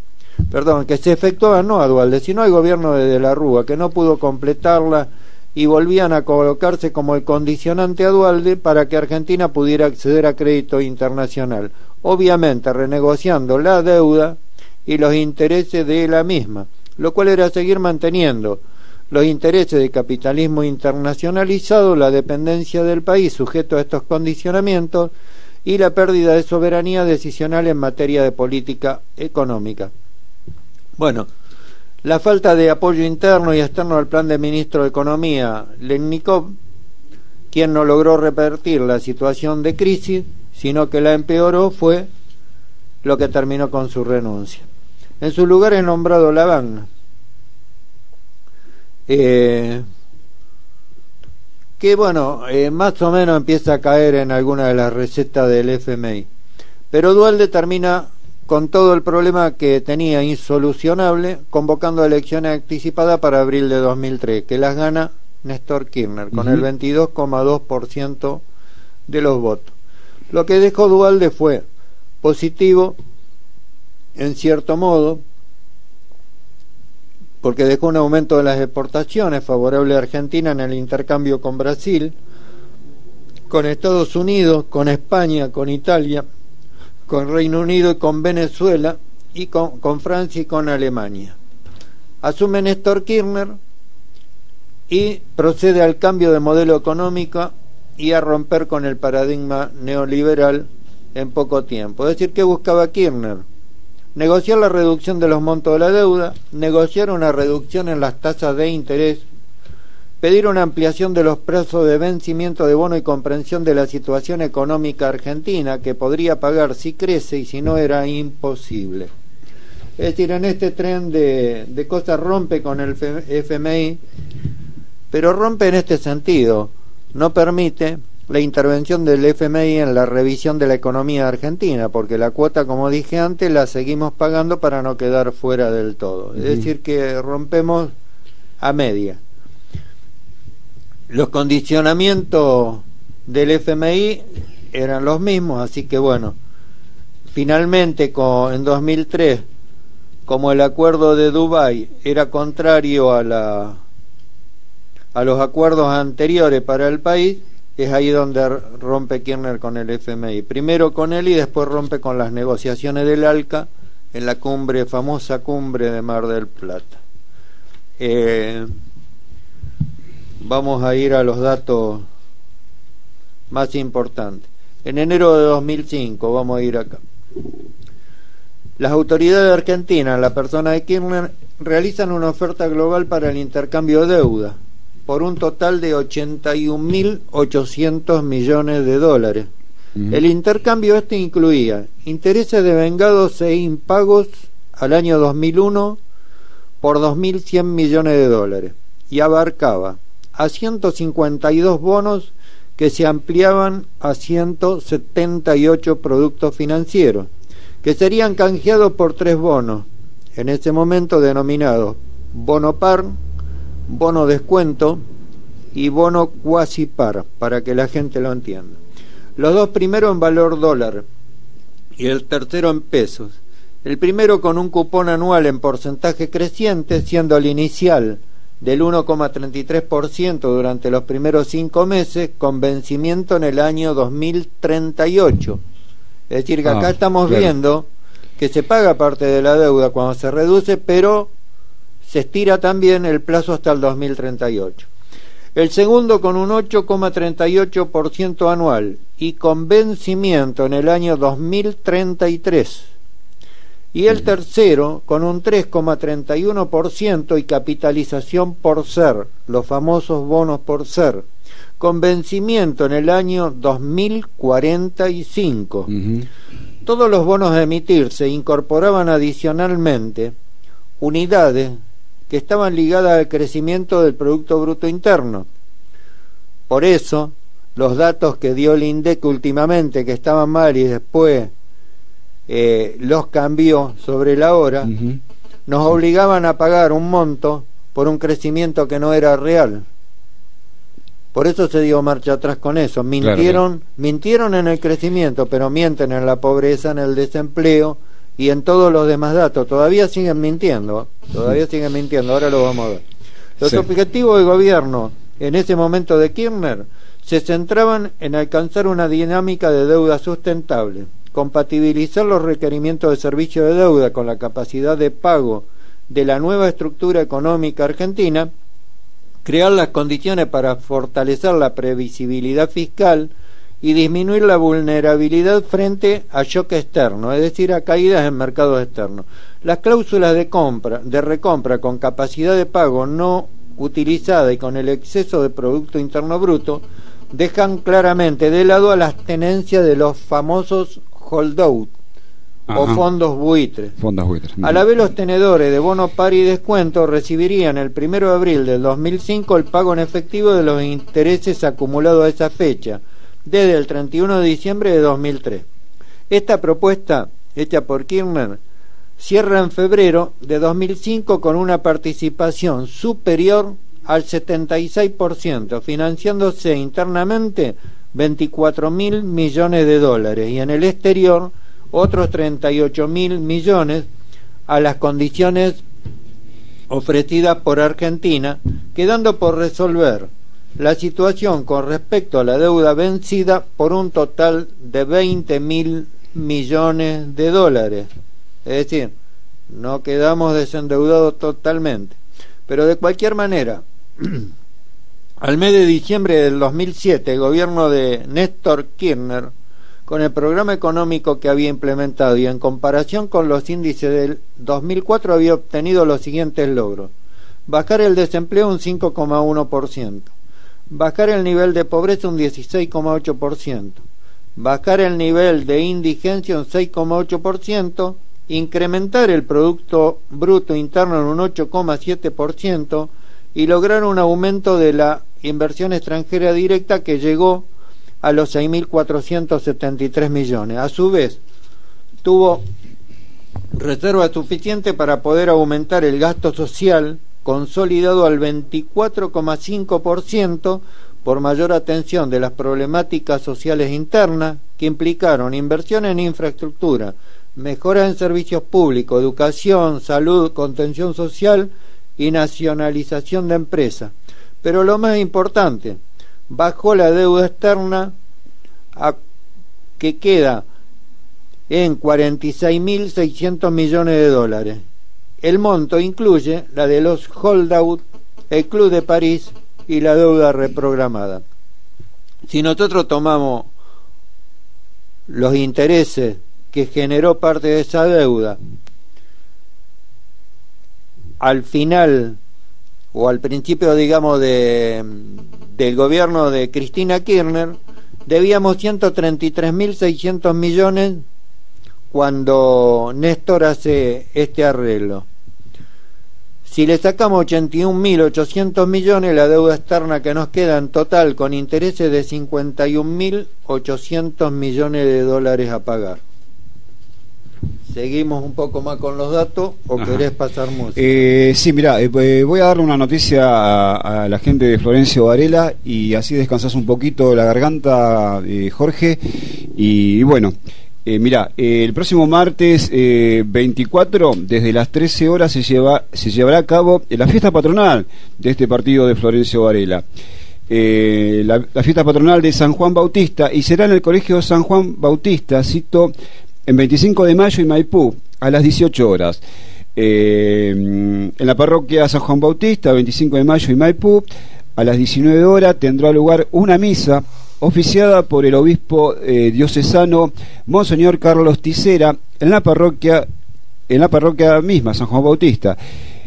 que se efectuaban no a Duhalde, sino al gobierno de la Rúa, que no pudo completarla y volvían a colocarse como el condicionante a Duhalde para que Argentina pudiera acceder a crédito internacional, obviamente renegociando la deuda y los intereses de la misma, lo cual era seguir manteniendo los intereses de capitalismo internacionalizado, la dependencia del país sujeto a estos condicionamientos y la pérdida de soberanía decisional en materia de política económica. Bueno, la falta de apoyo interno y externo al plan de ministro de Economía, Legnikov, quien no logró revertir la situación de crisis, sino que la empeoró, fue lo que terminó con su renuncia. En su lugar es nombrado Lavagna, que bueno, más o menos empieza a caer en alguna de las recetas del FMI. Pero Duhalde termina con todo el problema que tenía insolucionable, convocando elecciones anticipadas para abril de 2003, que las gana Néstor Kirchner, con el 22,2% de los votos. Lo que dejó Duhalde fue positivo, en cierto modo, porque dejó un aumento de las exportaciones favorable a Argentina en el intercambio con Brasil, con Estados Unidos, con España, con Italia, con Reino Unido y con Venezuela, y con Francia y con Alemania. Asume Néstor Kirchner y procede al cambio de modelo económico y a romper con el paradigma neoliberal en poco tiempo. Es decir, ¿qué buscaba Kirchner? Negociar la reducción de los montos de la deuda, negociar una reducción en las tasas de interés, pedir una ampliación de los plazos de vencimiento de bono y comprensión de la situación económica argentina, que podría pagar si crece y si no era imposible. Es decir, en este tren de cosas rompe con el FMI, pero rompe en este sentido, no permite la intervención del FMI en la revisión de la economía argentina, porque la cuota, como dije antes, la seguimos pagando para no quedar fuera del todo. Es decir, que rompemos a media. Los condicionamientos del FMI eran los mismos, así que bueno, finalmente en 2003, como el acuerdo de Dubái era contrario a los acuerdos anteriores para el país, es ahí donde rompe Kirchner con el FMI. Primero con él y después rompe con las negociaciones del ALCA en la famosa cumbre de Mar del Plata. Vamos a ir a los datos más importantes. En enero de 2005, vamos a ir acá. Las autoridades argentinas, en la persona de Kirchner, realizan una oferta global para el intercambio de deuda por un total de 81.800 millones de dólares. El intercambio incluía intereses devengados e impagos al año 2001 por 2.100 millones de dólares y abarcaba a 152 bonos que se ampliaban a 178 productos financieros, que serían canjeados por 3 bonos, en ese momento denominados bono par, bono descuento y bono cuasi par, para que la gente lo entienda. Los dos primeros en valor dólar y el tercero en pesos. El primero con un cupón anual en porcentaje creciente, siendo el inicial del 1,33% durante los primeros 5 meses, con vencimiento en el año 2038. Es decir, que acá estamos viendo que se paga parte de la deuda cuando se reduce, pero se estira también el plazo hasta el 2038. El segundo con un 8,38% anual y con vencimiento en el año 2033. Y el tercero con un 3,31% y capitalización por ser, los famosos bonos por ser, con vencimiento en el año 2045. Todos los bonos a emitirse incorporaban adicionalmente unidades que estaban ligadas al crecimiento del Producto Bruto Interno. Por eso, los datos que dio el INDEC últimamente, que estaban mal y después los cambió sobre la hora, nos obligaban a pagar un monto por un crecimiento que no era real. Por eso se dio marcha atrás con eso. Mintieron en el crecimiento, pero mienten en la pobreza, en el desempleo y en todos los demás datos. Todavía siguen mintiendo, ahora lo vamos a ver. Los objetivos del gobierno en ese momento de Kirchner, se centraban en alcanzar una dinámica de deuda sustentable, compatibilizar los requerimientos de servicio de deuda con la capacidad de pago de la nueva estructura económica argentina, crear las condiciones para fortalecer la previsibilidad fiscal y disminuir la vulnerabilidad frente a shock externo, es decir, a caídas en mercados externos. Las cláusulas de recompra con capacidad de pago no utilizada y con el exceso de Producto Interno Bruto dejan claramente de lado a las tenencias de los famosos holdout o fondos buitres. A la vez, los tenedores de bono par y descuento recibirían el 1 de abril del 2005 el pago en efectivo de los intereses acumulados a esa fecha, desde el 31 de diciembre de 2003. Esta propuesta, hecha por Kirchner, cierra en febrero de 2005 con una participación superior al 76%, financiándose internamente 24.000 millones de dólares y en el exterior otros 38.000 millones a las condiciones ofrecidas por Argentina, quedando por resolver la situación con respecto a la deuda vencida por un total de 20.000 millones de dólares. Es decir, no quedamos desendeudados totalmente. Pero de cualquier manera, al mes de diciembre del 2007, el gobierno de Néstor Kirchner, con el programa económico que había implementado y en comparación con los índices del 2004, había obtenido los siguientes logros: bajar el desempleo un 5,1%, bajar el nivel de pobreza un 16,8%, bajar el nivel de indigencia un 6,8%, incrementar el Producto Bruto Interno en un 8,7% y lograr un aumento de la inversión extranjera directa que llegó a los 6.473 millones. A su vez, tuvo reserva suficiente para poder aumentar el gasto social consolidado al 24,5% por mayor atención de las problemáticas sociales internas que implicaron inversión en infraestructura, mejoras en servicios públicos, educación, salud, contención social y nacionalización de empresas. Pero lo más importante, bajó la deuda externa que queda en 46.600 millones de dólares. El monto incluye la de los holdout, el Club de París y la deuda reprogramada. Si nosotros tomamos los intereses que generó parte de esa deuda al final o al principio, digamos, del gobierno de Cristina Kirchner, debíamos 133.600 millones cuando Néstor hace este arreglo. Si le sacamos 81.800 millones, la deuda externa que nos queda en total con intereses de 51.800 millones de dólares a pagar. ¿Seguimos un poco más con los datos o querés pasar música? Sí, mirá, voy a darle una noticia a la gente de Florencio Varela y así descansás un poquito la garganta, Jorge. Y bueno, mirá, el próximo martes 24, desde las 13 horas, se llevará a cabo la fiesta patronal de este partido de Florencio Varela. La fiesta patronal de San Juan Bautista, y será en el Colegio San Juan Bautista, cito, en 25 de mayo y Maipú, a las 18 horas. En la parroquia San Juan Bautista, 25 de mayo y Maipú, a las 19 horas, tendrá lugar una misa oficiada por el obispo diocesano Monseñor Carlos Ticera en la parroquia misma, San Juan Bautista.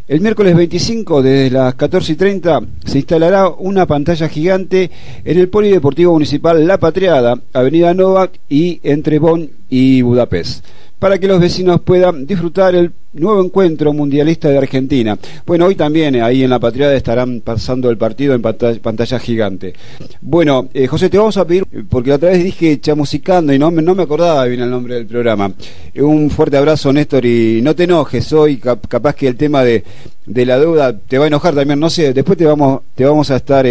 El miércoles 25, desde las 14:30, se instalará una pantalla gigante en el Polideportivo Municipal La Patriada, Avenida Nova y entre Bonn y Budapest, para que los vecinos puedan disfrutar el nuevo encuentro mundialista de Argentina. Bueno, hoy también ahí en La Patriada estarán pasando el partido en pantalla gigante. Bueno, José, te vamos a pedir, porque la otra vez dije chamusicando y no me acordaba bien el nombre del programa. Un fuerte abrazo, Néstor, y no te enojes hoy, capaz que el tema de la deuda te va a enojar también, no sé, después te vamos a estar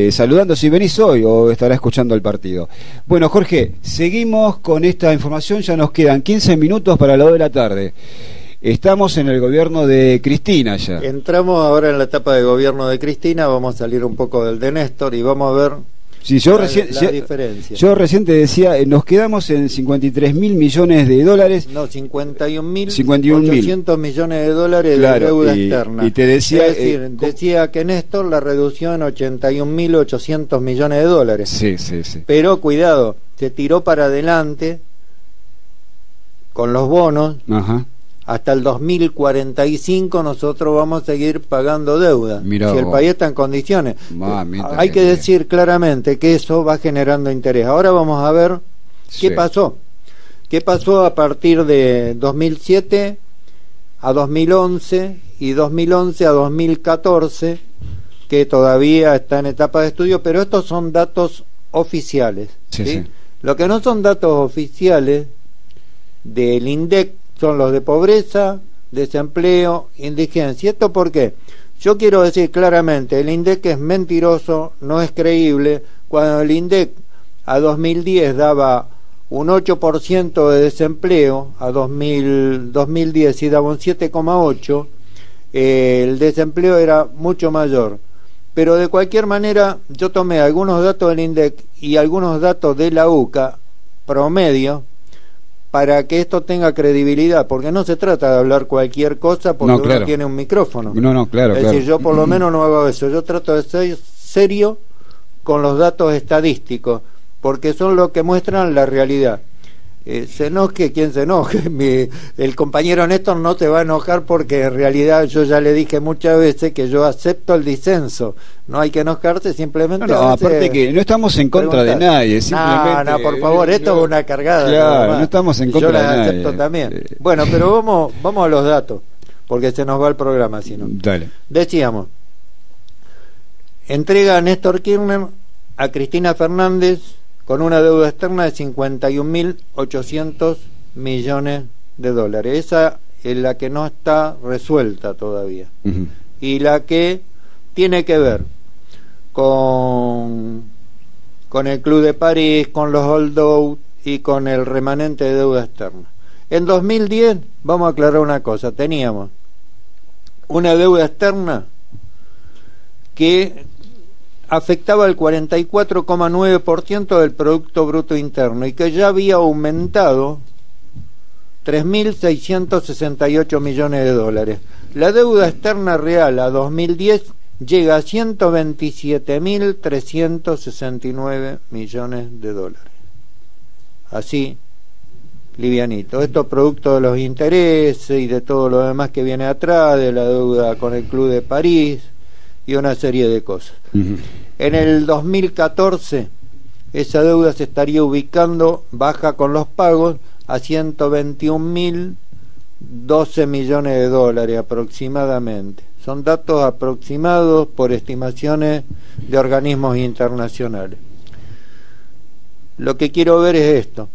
saludando si venís hoy o estarás escuchando el partido. Bueno, Jorge, seguimos con esta información, ya nos quedan 15 minutos para las 2 de la tarde. estamos en el gobierno de Cristina ya. Entramos ahora en la etapa de gobierno de Cristina, vamos a salir un poco del de Néstor y vamos a ver sí, yo recién te decía, nos quedamos en 53 mil millones de dólares. No, 51.800 millones de dólares de deuda externa. Y te decía, es decir, decía que Néstor la redució en 81.800 millones de dólares. Sí. Pero cuidado, se tiró para adelante con los bonos. Ajá. Hasta el 2045 nosotros vamos a seguir pagando deuda. Mirá si el país está en condiciones. Hay que decir claramente que eso va generando interés. Ahora vamos a ver qué pasó. ¿Qué pasó a partir de 2007 a 2011 y 2011 a 2014, que todavía está en etapa de estudio, pero estos son datos oficiales. ¿sí? Lo que no son datos oficiales del INDEC son los de pobreza, desempleo, indigencia. ¿Esto por qué? Yo quiero decir claramente, el INDEC es mentiroso, no es creíble. Cuando el INDEC a 2010 daba un 8% de desempleo, a 2010 sí daba un 7,8%, el desempleo era mucho mayor. Pero de cualquier manera, yo tomé algunos datos del INDEC y algunos datos de la UCA, promedio, para que esto tenga credibilidad, porque no se trata de hablar cualquier cosa porque uno tiene un micrófono. Claro. Es decir, yo por lo menos no hago eso, yo trato de ser serio con los datos estadísticos, porque son los que muestran la realidad. Se enoje quien se enoje, el compañero Néstor no te va a enojar porque en realidad yo ya le dije muchas veces que yo acepto el disenso, no hay que enojarse, simplemente aparte que no estamos en contra de nadie, simplemente no, por favor, esto es una cargada, claro, no estamos en contra de nadie, yo la acepto también. Bueno, pero vamos a los datos, porque se nos va el programa si no. Dale. Decíamos, entrega a Néstor Kirchner a Cristina Fernández con una deuda externa de 51.800 millones de dólares. Esa es la que no está resuelta todavía. Y la que tiene que ver con el Club de París, con los holdout y con el remanente de deuda externa. En 2010, vamos a aclarar una cosa, teníamos una deuda externa que afectaba el 44,9% del Producto Bruto Interno y que ya había aumentado 3.668 millones de dólares. La deuda externa real a 2010 llega a 127.369 millones de dólares. Así, livianito. Esto es producto de los intereses y de todo lo demás que viene atrás, de la deuda con el Club de París y una serie de cosas. En el 2014 esa deuda se estaría ubicando baja con los pagos a 121.012 millones de dólares aproximadamente. Son datos aproximados por estimaciones de organismos internacionales. Lo que quiero ver es esto.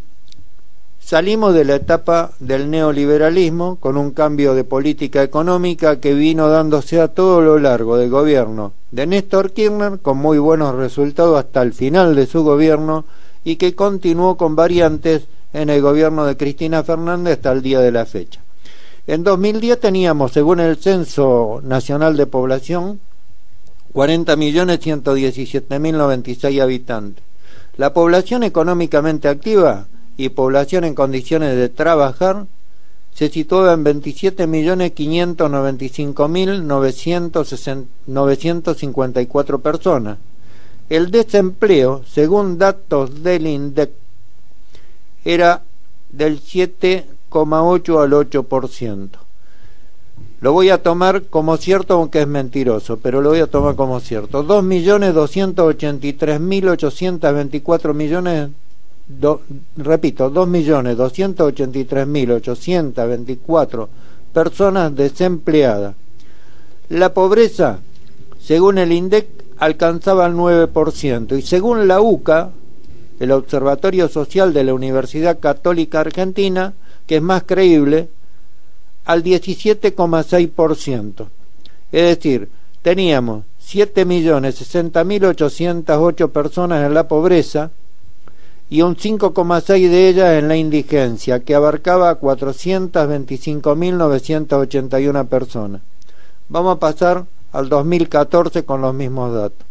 Salimos de la etapa del neoliberalismo con un cambio de política económica que vino dándose a todo lo largo del gobierno de Néstor Kirchner, con muy buenos resultados hasta el final de su gobierno, y que continuó con variantes en el gobierno de Cristina Fernández hasta el día de la fecha. En 2010 teníamos, según el Censo Nacional de Población, 40.117.096 habitantes. La población económicamente activa y población en condiciones de trabajar se situaba en 27.595.954 personas. El desempleo, según datos del INDEC, era del 7,8 al 8%. Lo voy a tomar como cierto, aunque es mentiroso, pero lo voy a tomar como cierto. 2.283.824 millones, repito, 2.283.824 personas desempleadas. La pobreza, según el INDEC, alcanzaba el 9%, y según la UCA, el Observatorio Social de la Universidad Católica Argentina, que es más creíble, al 17,6%. Es decir, teníamos 7.060.808 personas en la pobreza, y un 5,6 de ellas en la indigencia, que abarcaba a 425.981 personas. Vamos a pasar al 2014 con los mismos datos.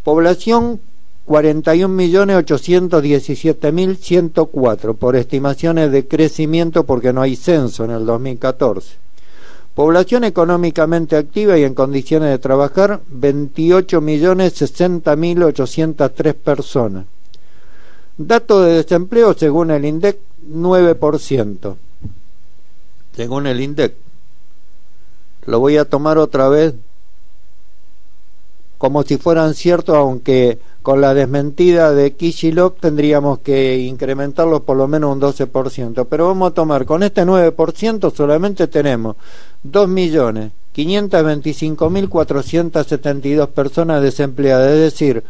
Población 41.817.104 por estimaciones de crecimiento, porque no hay censo en el 2014. Población económicamente activa y en condiciones de trabajar 28.060.803 personas. Dato de desempleo según el INDEC 9%. Según el INDEC. Lo voy a tomar otra vez como si fueran ciertos, aunque con la desmentida de Kicillof tendríamos que incrementarlo por lo menos un 12%, pero vamos a tomar con este 9% solamente tenemos 2.525.472 personas desempleadas, es decir,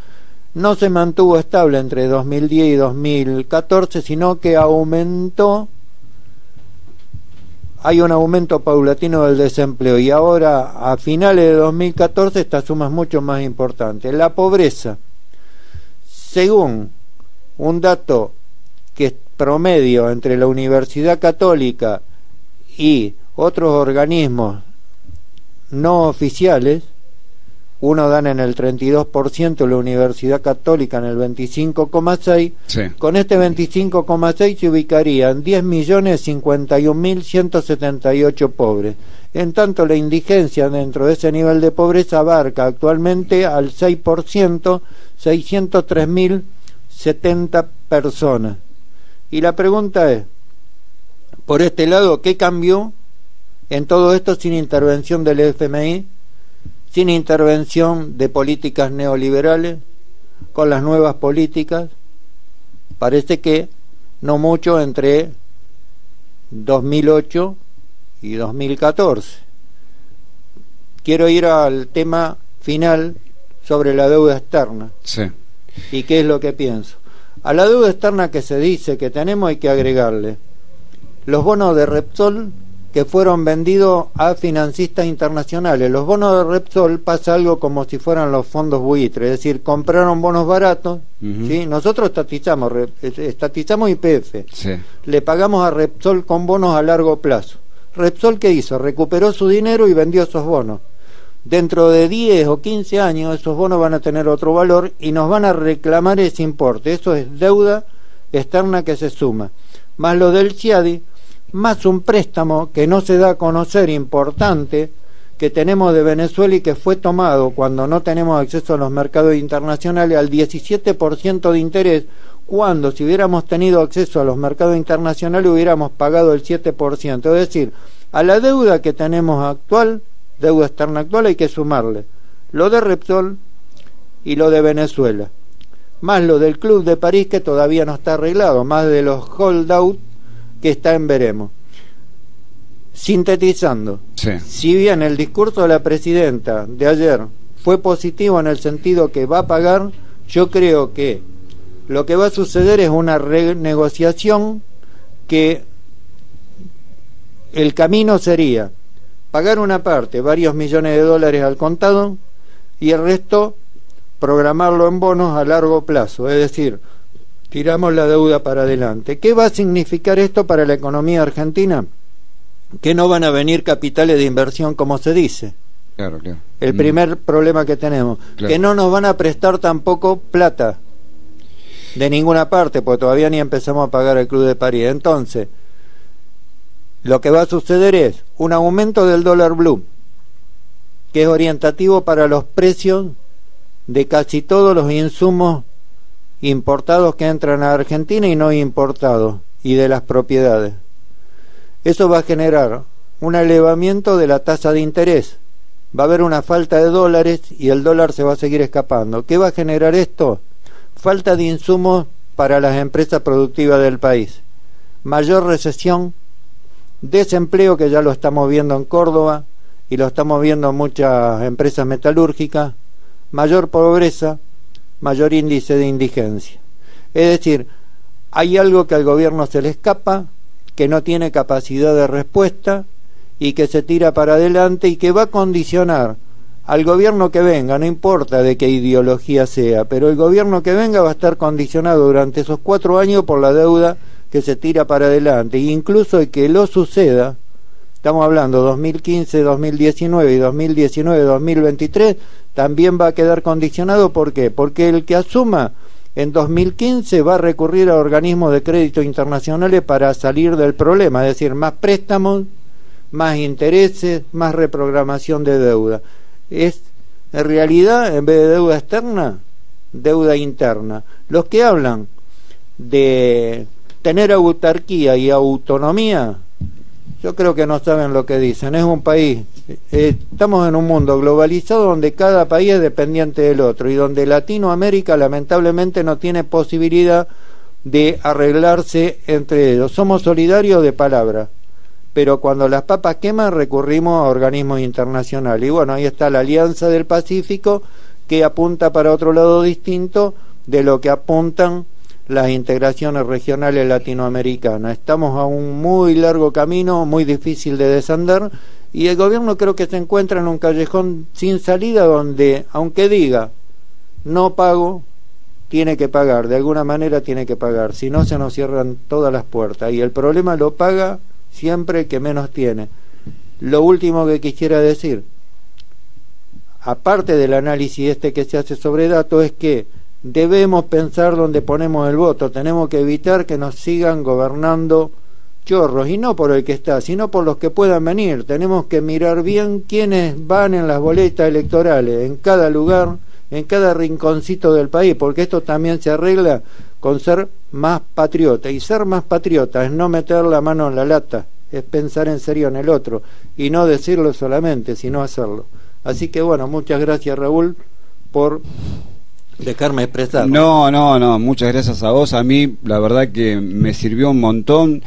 no se mantuvo estable entre 2010 y 2014, sino que aumentó. Hay un aumento paulatino del desempleo y ahora a finales de 2014 esta suma es mucho más importante. La pobreza, según un dato que es promedio entre la Universidad Católica y otros organismos no oficiales, uno dan en el 32%, la Universidad Católica en el 25,6%, sí. Con este 25,6% se ubicarían 10.051.178 pobres. En tanto, la indigencia dentro de ese nivel de pobreza abarca actualmente al 6%, 603.070 personas. Y la pregunta es, por este lado, ¿qué cambió en todo esto sin intervención del FMI? Sin intervención de políticas neoliberales, con las nuevas políticas, parece que no mucho entre 2008 y 2014. Quiero ir al tema final sobre la deuda externa. Sí. ¿Y qué es lo que pienso? A la deuda externa que se dice que tenemos hay que agregarle los bonos de Repsol que fueron vendidos a financistas internacionales. Los bonos de Repsol pasa algo como si fueran los fondos buitre, es decir, compraron bonos baratos, ¿sí? Nosotros estatizamos YPF, sí. Le pagamos a Repsol con bonos a largo plazo. Repsol, ¿qué hizo? Recuperó su dinero y vendió esos bonos. Dentro de 10 o 15 años esos bonos van a tener otro valor y nos van a reclamar ese importe. Eso es deuda externa que se suma, más lo del CIADI, más un préstamo que no se da a conocer importante que tenemos de Venezuela y que fue tomado cuando no tenemos acceso a los mercados internacionales al 17% de interés, cuando si hubiéramos tenido acceso a los mercados internacionales hubiéramos pagado el 7%. Es decir, a la deuda que tenemos actual, deuda externa actual, hay que sumarle lo de Repsol y lo de Venezuela, más lo del Club de París que todavía no está arreglado, más de los holdout que está en veremos. Sintetizando, sí. Si bien el discurso de la presidenta de ayer fue positivo en el sentido que va a pagar, yo creo que lo que va a suceder es una renegociación, que el camino sería pagar una parte, varios millones de dólares al contado, y el resto programarlo en bonos a largo plazo, es decir, tiramos la deuda para adelante. ¿Qué va a significar esto para la economía argentina? Que no van a venir capitales de inversión como se dice. Claro. El primer problema que tenemos. Claro. Que no nos van a prestar tampoco plata de ninguna parte, porque todavía ni empezamos a pagar el Club de París. Entonces, lo que va a suceder es un aumento del dólar blue, que es orientativo para los precios de casi todos los insumos importados que entran a Argentina y no importados, y de las propiedades. Eso va a generar un elevamiento de la tasa de interés, va a haber una falta de dólares y el dólar se va a seguir escapando. ¿Qué va a generar esto? Falta de insumos para las empresas productivas del país, mayor recesión, desempleo, que ya lo estamos viendo en Córdoba y lo estamos viendo en muchas empresas metalúrgicas, mayor pobreza, mayor índice de indigencia. Es decir, hay algo que al gobierno se le escapa, que no tiene capacidad de respuesta y que se tira para adelante y que va a condicionar al gobierno que venga, no importa de qué ideología sea, pero el gobierno que venga va a estar condicionado durante esos 4 años por la deuda que se tira para adelante, e incluso el que lo suceda, estamos hablando 2015, 2019 y 2019, 2023, también va a quedar condicionado. ¿Por qué? Porque el que asuma en 2015 va a recurrir a organismos de crédito internacionales para salir del problema, es decir, más préstamos, más intereses, más reprogramación de deuda. Es en realidad, en vez de deuda externa, deuda interna. Los que hablan de tener autarquía y autonomía, yo creo que no saben lo que dicen. Es un país, estamos en un mundo globalizado donde cada país es dependiente del otro y donde Latinoamérica lamentablemente no tiene posibilidad de arreglarse entre ellos. Somos solidarios de palabra, pero cuando las papas queman recurrimos a organismos internacionales. Y bueno, ahí está la Alianza del Pacífico, que apunta para otro lado distinto de lo que apuntan las integraciones regionales latinoamericanas. Estamos a un muy largo camino, muy difícil de descender, y el gobierno creo que se encuentra en un callejón sin salida donde, aunque diga no pago, tiene que pagar, de alguna manera tiene que pagar, si no se nos cierran todas las puertas, y el problema lo paga siempre el que menos tiene. Lo último que quisiera decir, aparte del análisis que se hace sobre datos, es que debemos pensar dónde ponemos el voto. Tenemos que evitar que nos sigan gobernando chorros, y no por el que está, sino por los que puedan venir. Tenemos que mirar bien quiénes van en las boletas electorales, en cada lugar, en cada rinconcito del país, porque esto también se arregla con ser más patriota, y ser más patriota es no meter la mano en la lata, es pensar en serio en el otro, y no decirlo solamente, sino hacerlo. Así que bueno, muchas gracias, Raúl, por dejarme expresar. No, muchas gracias a vos. A mí la verdad que me sirvió un montón.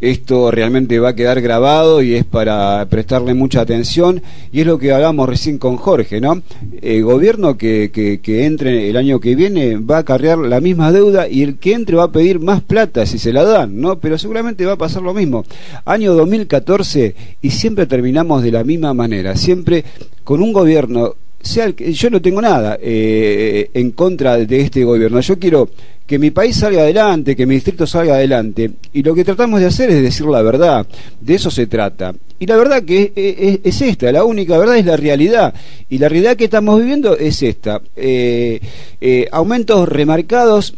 Esto realmente va a quedar grabado y es para prestarle mucha atención, y es lo que hablamos recién con Jorge, ¿no? El gobierno que entre el año que viene va a acarrear la misma deuda, y el que entre va a pedir más plata si se la dan, ¿no? Pero seguramente va a pasar lo mismo. Año 2014 y siempre terminamos de la misma manera, siempre con un gobierno. Yo no tengo nada en contra de este gobierno. Yo quiero que mi país salga adelante, que mi distrito salga adelante, y lo que tratamos de hacer es decir la verdad. De eso se trata, y la verdad que es esta, la única verdad es la realidad, y la realidad que estamos viviendo es esta. Aumentos remarcados.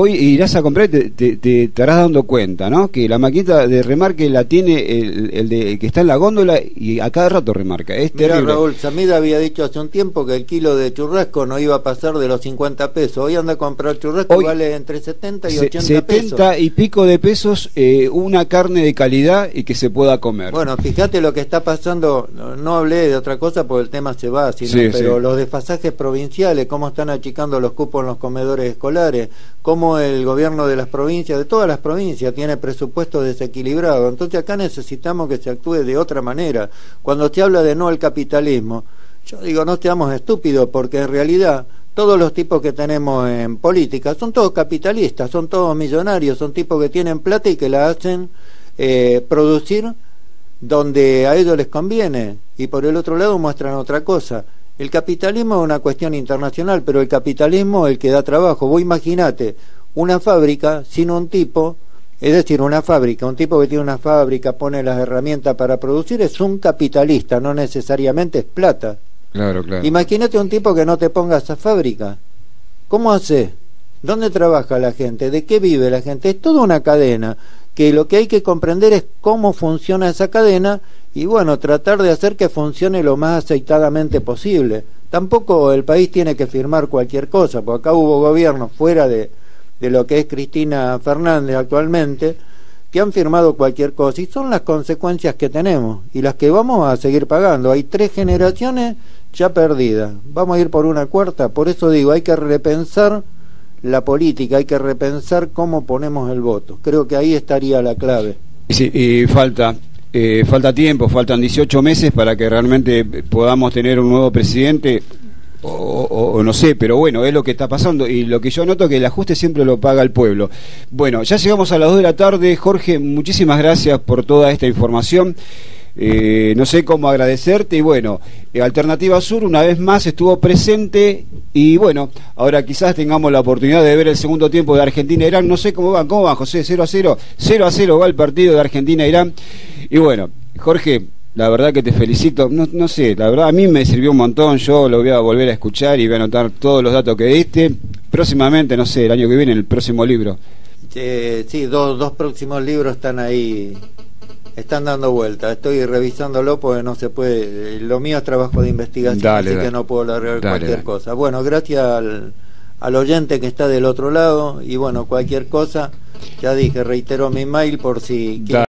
Irás a comprar, te estarás dando cuenta, ¿no? Que la maquinita de remarque la tiene el que está en la góndola, y a cada rato remarca. Es terrible. Mira, Raúl, Samida había dicho hace un tiempo que el kilo de churrasco no iba a pasar de los 50 pesos. Hoy anda a comprar churrasco, hoy vale entre 70 y 80 pesos. 70 y pico de pesos, una carne de calidad y que se pueda comer. Bueno, fíjate lo que está pasando. No hablé de otra cosa porque el tema se va, pero los desfasajes provinciales, cómo están achicando los cupos en los comedores escolares, cómo el gobierno de las provincias, de todas las provincias, tiene presupuestos desequilibrados. Entonces acá necesitamos que se actúe de otra manera. Cuando se habla de no al capitalismo, yo digo, no seamos estúpidos, porque en realidad todos los tipos que tenemos en política son todos capitalistas, son todos millonarios, son tipos que tienen plata y que la hacen producir donde a ellos les conviene, y por el otro lado muestran otra cosa. El capitalismo es una cuestión internacional, pero el capitalismo es el que da trabajo. Vos imaginate una fábrica sin un tipo, es decir, un tipo que tiene una fábrica, pone las herramientas para producir, es un capitalista, no necesariamente es plata. Claro. Imagínate un tipo que no te ponga esa fábrica. ¿Cómo hace? ¿Dónde trabaja la gente? ¿De qué vive la gente? Es toda una cadena, que lo que hay que comprender es cómo funciona esa cadena, y bueno, tratar de hacer que funcione lo más aceitadamente posible. Tampoco el país tiene que firmar cualquier cosa, porque acá hubo gobiernos fuera de lo que es Cristina Fernández actualmente, que han firmado cualquier cosa, y son las consecuencias que tenemos y las que vamos a seguir pagando. Hay 3 generaciones ya perdidas, vamos a ir por una cuarta. Por eso digo, hay que repensar la política, hay que repensar cómo ponemos el voto. Creo que ahí estaría la clave. Sí, y falta tiempo, faltan 18 meses para que realmente podamos tener un nuevo presidente, o no sé, pero bueno, es lo que está pasando, y lo que yo noto es que el ajuste siempre lo paga el pueblo. Bueno, ya llegamos a las 2 de la tarde. Jorge, muchísimas gracias por toda esta información. no sé cómo agradecerte. Y bueno, Alternativa Sur una vez más estuvo presente, y bueno, ahora quizás tengamos la oportunidad de ver el segundo tiempo de Argentina-Irán. No sé cómo van, José. 0-0 va el partido de Argentina-Irán. Y bueno, Jorge, la verdad que te felicito. No sé, la verdad a mí me sirvió un montón. Yo lo voy a volver a escuchar y voy a anotar todos los datos que diste. Próximamente, no sé, el año que viene, el próximo libro. Sí, dos próximos libros están ahí, están dando vuelta. Estoy revisándolo porque no se puede. Lo mío es trabajo de investigación, así que no puedo largar cualquier cosa. Bueno, gracias al oyente que está del otro lado. Y bueno, cualquier cosa, ya dije, reitero mi mail por si